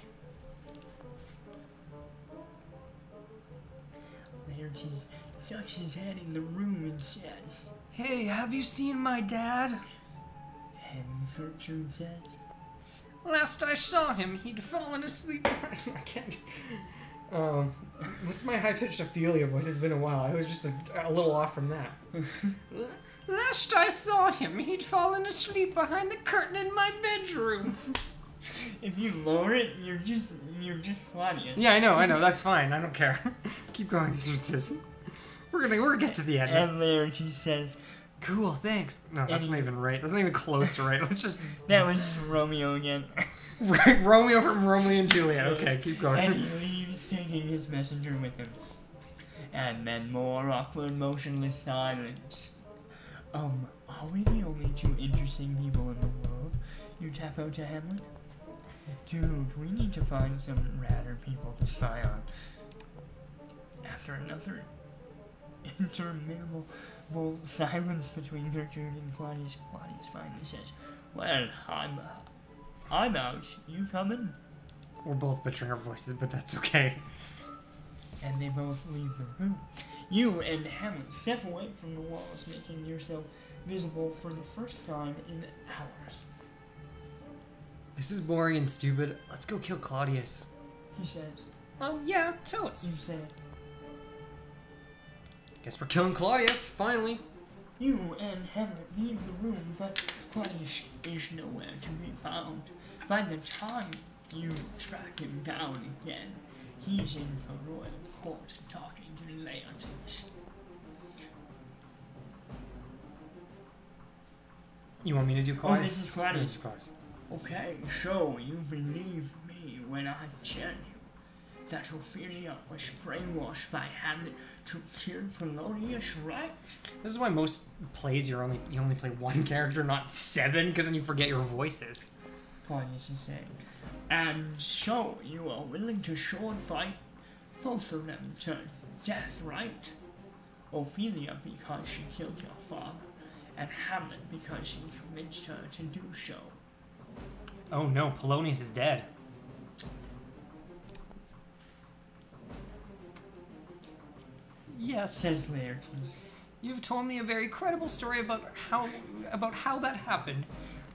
Laertes ducks his head in the room and says, Hey, have you seen my dad? and Gertrude says, Last I saw him, he'd fallen asleep. I can't. What's my high-pitched Ophelia voice? It's been a while. I was just a little off from that. Last I saw him, he'd fallen asleep behind the curtain in my bedroom. if you lower it, you're just Claudius. Yeah, I know. That's fine. I don't care. Keep going through this. We're gonna get to the end. And Laertes says, Cool, thanks. No, that's not even right. That's not even close to right. Let's just... that was just Romeo again. Right, Romeo from Romeo and Juliet. Okay, keep going. And he leaves, taking his messenger with him. And then more awkward, motionless silence. Are we the only two interesting people in the world? You tap out to Hamlet? Dude, we need to find some radder people to spy on. After another interminable silence between Gertrude and Claudius finally says, Well, I'm out. You coming? We're both butchering our voices, but that's okay. And they both leave the room. You and Hamlet step away from the walls, making yourself visible for the first time in hours. This is boring and stupid. Let's go kill Claudius. He says, Oh yeah, totes. You say, Guess we're killing Claudius, finally. You and Hamlet leave the room, but Claudius is nowhere to be found. By the time you track him down again, he's in the royal court talking Laertes. You want me to do Claudius? Oh, this is Claudius. This is Claudius. Okay, so you believe me when I tell you that Ophelia was brainwashed by Hamlet to kill Polonius, right? This is why most plays you only play one character, not 7, because then you forget your voices. Claudius is saying. And so you are willing to sword fight both of them to death, right? Ophelia because she killed your father, and Hamlet because he convinced her to do so. Oh no, Polonius is dead. Yes, Says Laertes. You've told me a very credible story about how that happened.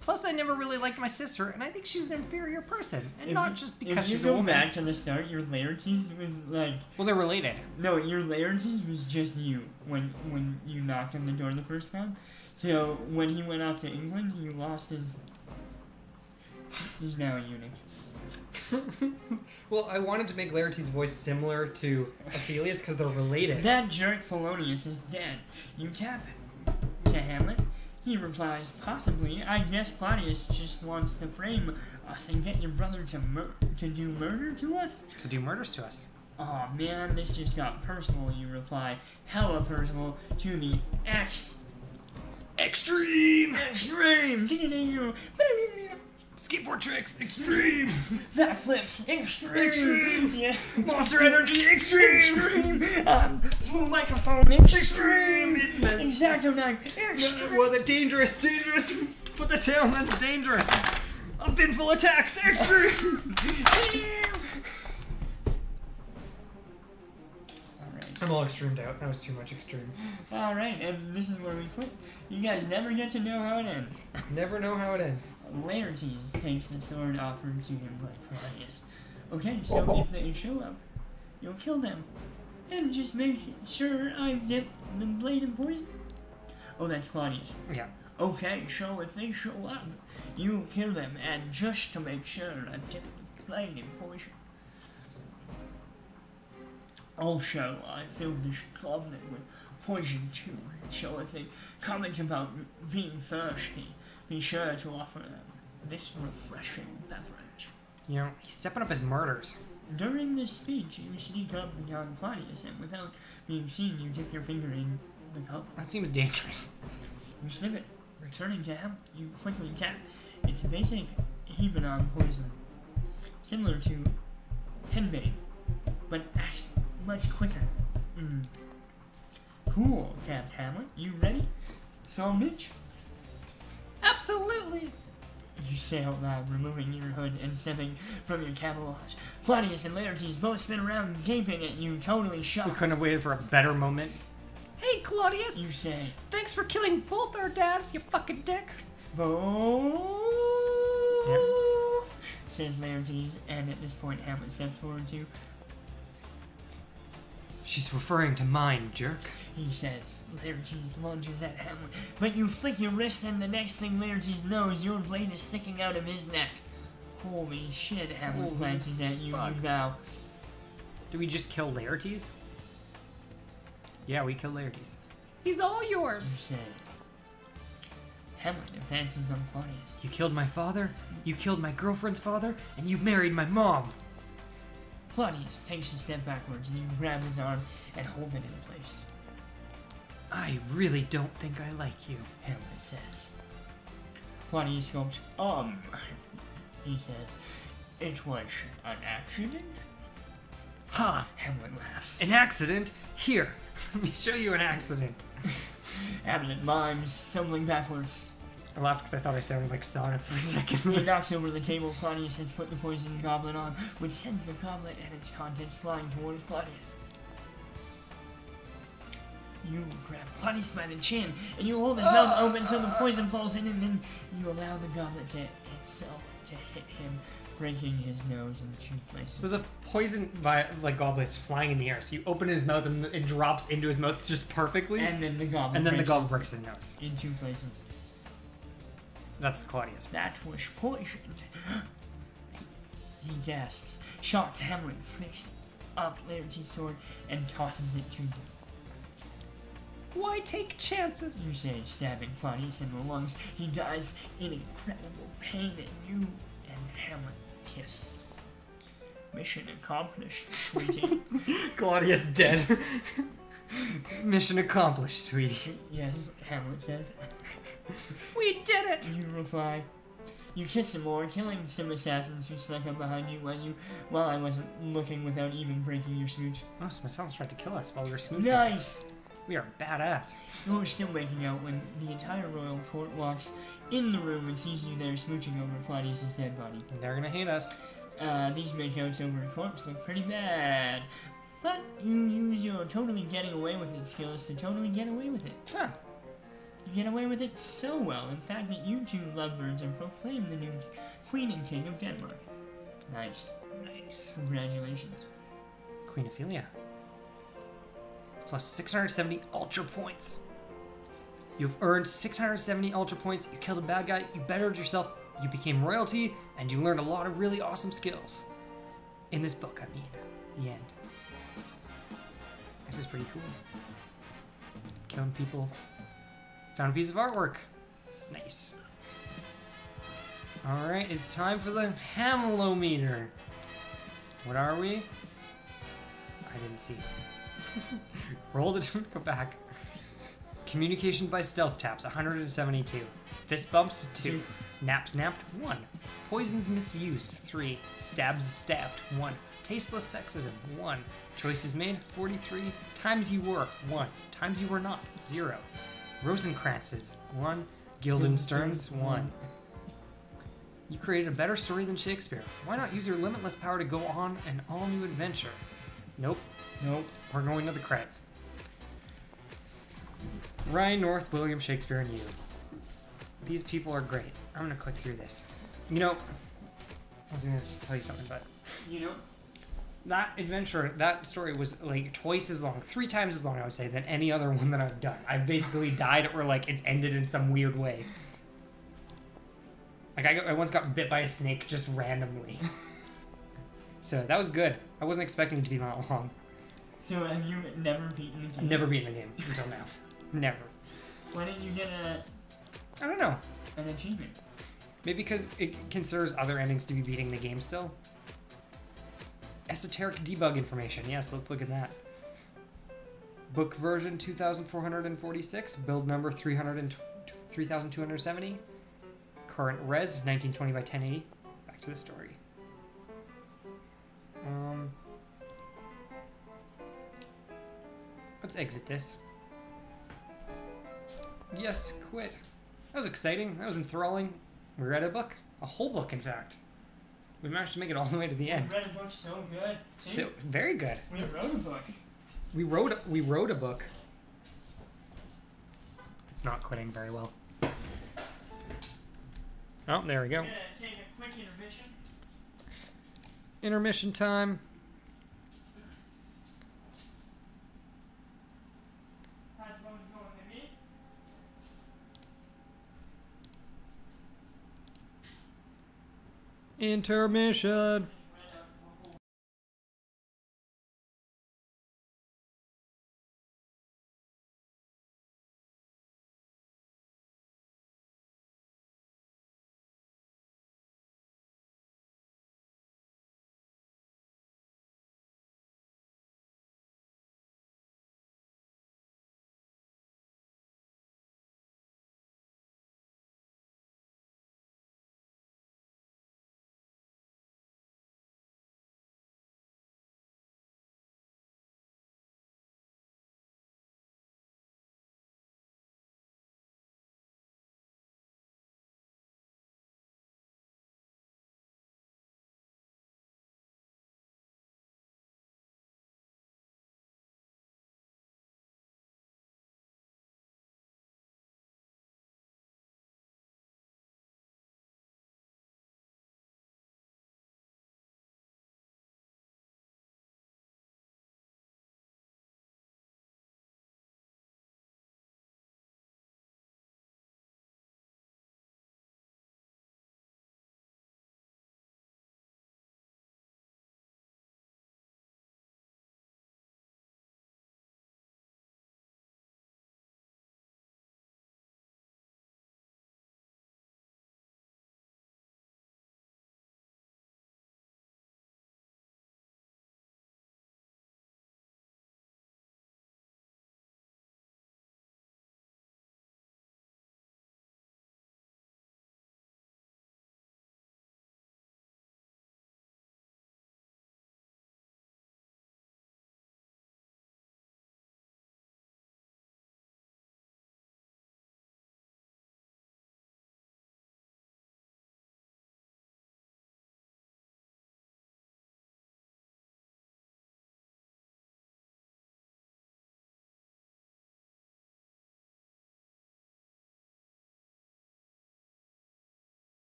Plus, I never really liked my sister, and I think she's an inferior person, and not just because she's a If you go woman. back to the start, your Laertes was like... well, they're related. No, your Laertes was just you when you knocked on the door the first time. So when he went off to England, he lost his... He's now a eunuch. Well, I wanted to make Laertes' voice similar to Ophelia's because they're related. That jerk Polonius is dead. You tap to Hamlet. He replies, possibly. I guess Claudius just wants to frame us and get your brother to do murder to us? To do murders to us. Aw, man, this just got personal, you reply. Hella personal to the Extreme! Extreme! Skateboard tricks, extreme! That flips! Extreme! Extreme! Yeah. Monster energy, extreme! Full microphone! Extreme! Exacto knife! Extreme! Well, the dangerous! Put the down, that's dangerous! A bin full of attacks, extreme! I'm all extremed out. That was too much extreme. Alright, and this is where we quit. You guys never get to know how it ends. Never know how it ends. Laertes takes the sword offered to him by Claudius. Okay, so if they show up, you'll kill them. And just make sure I've dipped the blade in poison. Oh, that's Claudius. Yeah. Okay, so if they show up, you kill them, and just to make sure I've dipped the blade in poison. Also, I filled this goblet with poison too, so if they comment about being thirsty, be sure to offer them this refreshing beverage. You know, he's stepping up his murders. During this speech, you sneak up behind Claudius, and without being seen, you dip your finger in the cup. That seems dangerous. You slip it. Returning to him, you quickly tap. It's a basic Hebenon poison, similar to henbane, but acts much quicker. Cool, tapped Hamlet. You ready? So, Mitch? Absolutely. You say out loud, removing your hood and stepping from your camouflage. Claudius and Laertes both spin around, gaping at you, totally shocked. We couldn't have waited for a better moment. Hey, Claudius. You say, Thanks for killing both our dads, you fucking dick. both, Yep. says Laertes, and at this point Hamlet steps forward to, She's referring to mine, jerk. he says. Laertes lunges at Hamlet, but you flick your wrist and the next thing Laertes knows, your blade is sticking out of his neck. Holy shit, Hamlet Holy glances at you, fuck. you bow. Did we just kill Laertes? Yeah, we killed Laertes. He's all You yours. say. Hamlet advances on Claudius. You killed my father, you killed my girlfriend's father, and you married my mom. Claudius takes a step backwards and you grab his arm and hold it in place. I really don't think I like you. Hamlet says. Claudius gulps. He says. It was an accident? Ha! Hamlet laughs. An accident? Here, let me show you an accident. Hamlet mimes, stumbling backwards. I laughed because I thought I sounded like Sonic for a He second. knocks over the table Claudius has put the poisoned goblet on, which sends the goblet and its contents flying towards Claudius. You grab Claudius by the chin, and you hold his mouth open so the poison falls in, and then you allow the goblet to itself to hit him, breaking his nose in 2 places. So the poison goblet's flying in the air. So you open his mouth and it drops into his mouth just perfectly. And then the goblet breaks his nose. in 2 places. That's Claudius. That was poisoned. He gasps. Shocked, Hamlet flicks up Laertes' sword and tosses it to him. Why take chances? You say, stabbing Claudius in the lungs. He dies in incredible pain, and you and Hamlet kiss. Mission accomplished, sweetie. Claudius dead. Mission accomplished, sweetie. Yes, Hamlet says. We did it! You reply. You kiss some more, killing some assassins who snuck up behind you while I wasn't looking without even breaking your smooch. Oh, some assassins tried to kill us while we were smooching. Nice! We are badass. You're still waking out when the entire royal court walks in the room and sees you there smooching over Claudius' dead body. They're gonna hate us. These makeouts over a corpse look pretty bad. But you use your totally getting away with it skills to totally get away with it. Huh. You get away with it so well, in fact, that you two lovebirds are proclaimed the new Queen and King of Denmark. Nice. Nice. Congratulations. Queen Ophelia. Plus 670 ultra points. You've earned 670 ultra points, you killed a bad guy, you bettered yourself, you became royalty, and you learned a lot of really awesome skills. In this book, I mean. The end. This is pretty cool. Killing people. Found a piece of artwork. Nice. Alright, it's time for the Hamelometer. What are we? I didn't see. Roll the go back. Communication by stealth taps, 172. Fist bumps, 2. Naps napped, 1. Poisons misused, 3. Stabs stabbed, 1. Tasteless sexism, 1. Choices made, 43. Times you were, 1. Times you were not, 0. Rosencrantzes, 1. Guildensterns, 1. You created a better story than Shakespeare. Why not use your limitless power to go on an all-new adventure? Nope. Nope. We're going to the credits. Ryan North, William Shakespeare, and you. These people are great. I'm gonna click through this. You know, I was gonna tell you something, but You know? that adventure, that story was like twice as long, 3 times as long, I would say, than any other one that I've done. I've basically died or like it's ended in some weird way. Like I once got bit by a snake just randomly. So that was good. I wasn't expecting it to be that long. So have you never beaten the game? I've never beaten the game until now. Never. Why didn't you get I don't know. an achievement? Maybe because it considers other endings to be beating the game still. Esoteric debug information. Yes, let's look at that. Book version 2446. Build number 3270. Current res 1920 by 1080. Back to the story. Let's exit this. Yes, quit. That was exciting. That was enthralling. We read a book. A whole book, in fact. We managed to make it all the way to the end. We read a book so good. See? So, very good. We wrote a book. We wrote a book. It's not quitting very well. Oh, there we go. We're gonna take a quick intermission. Intermission time. How's those going to me? Intermission.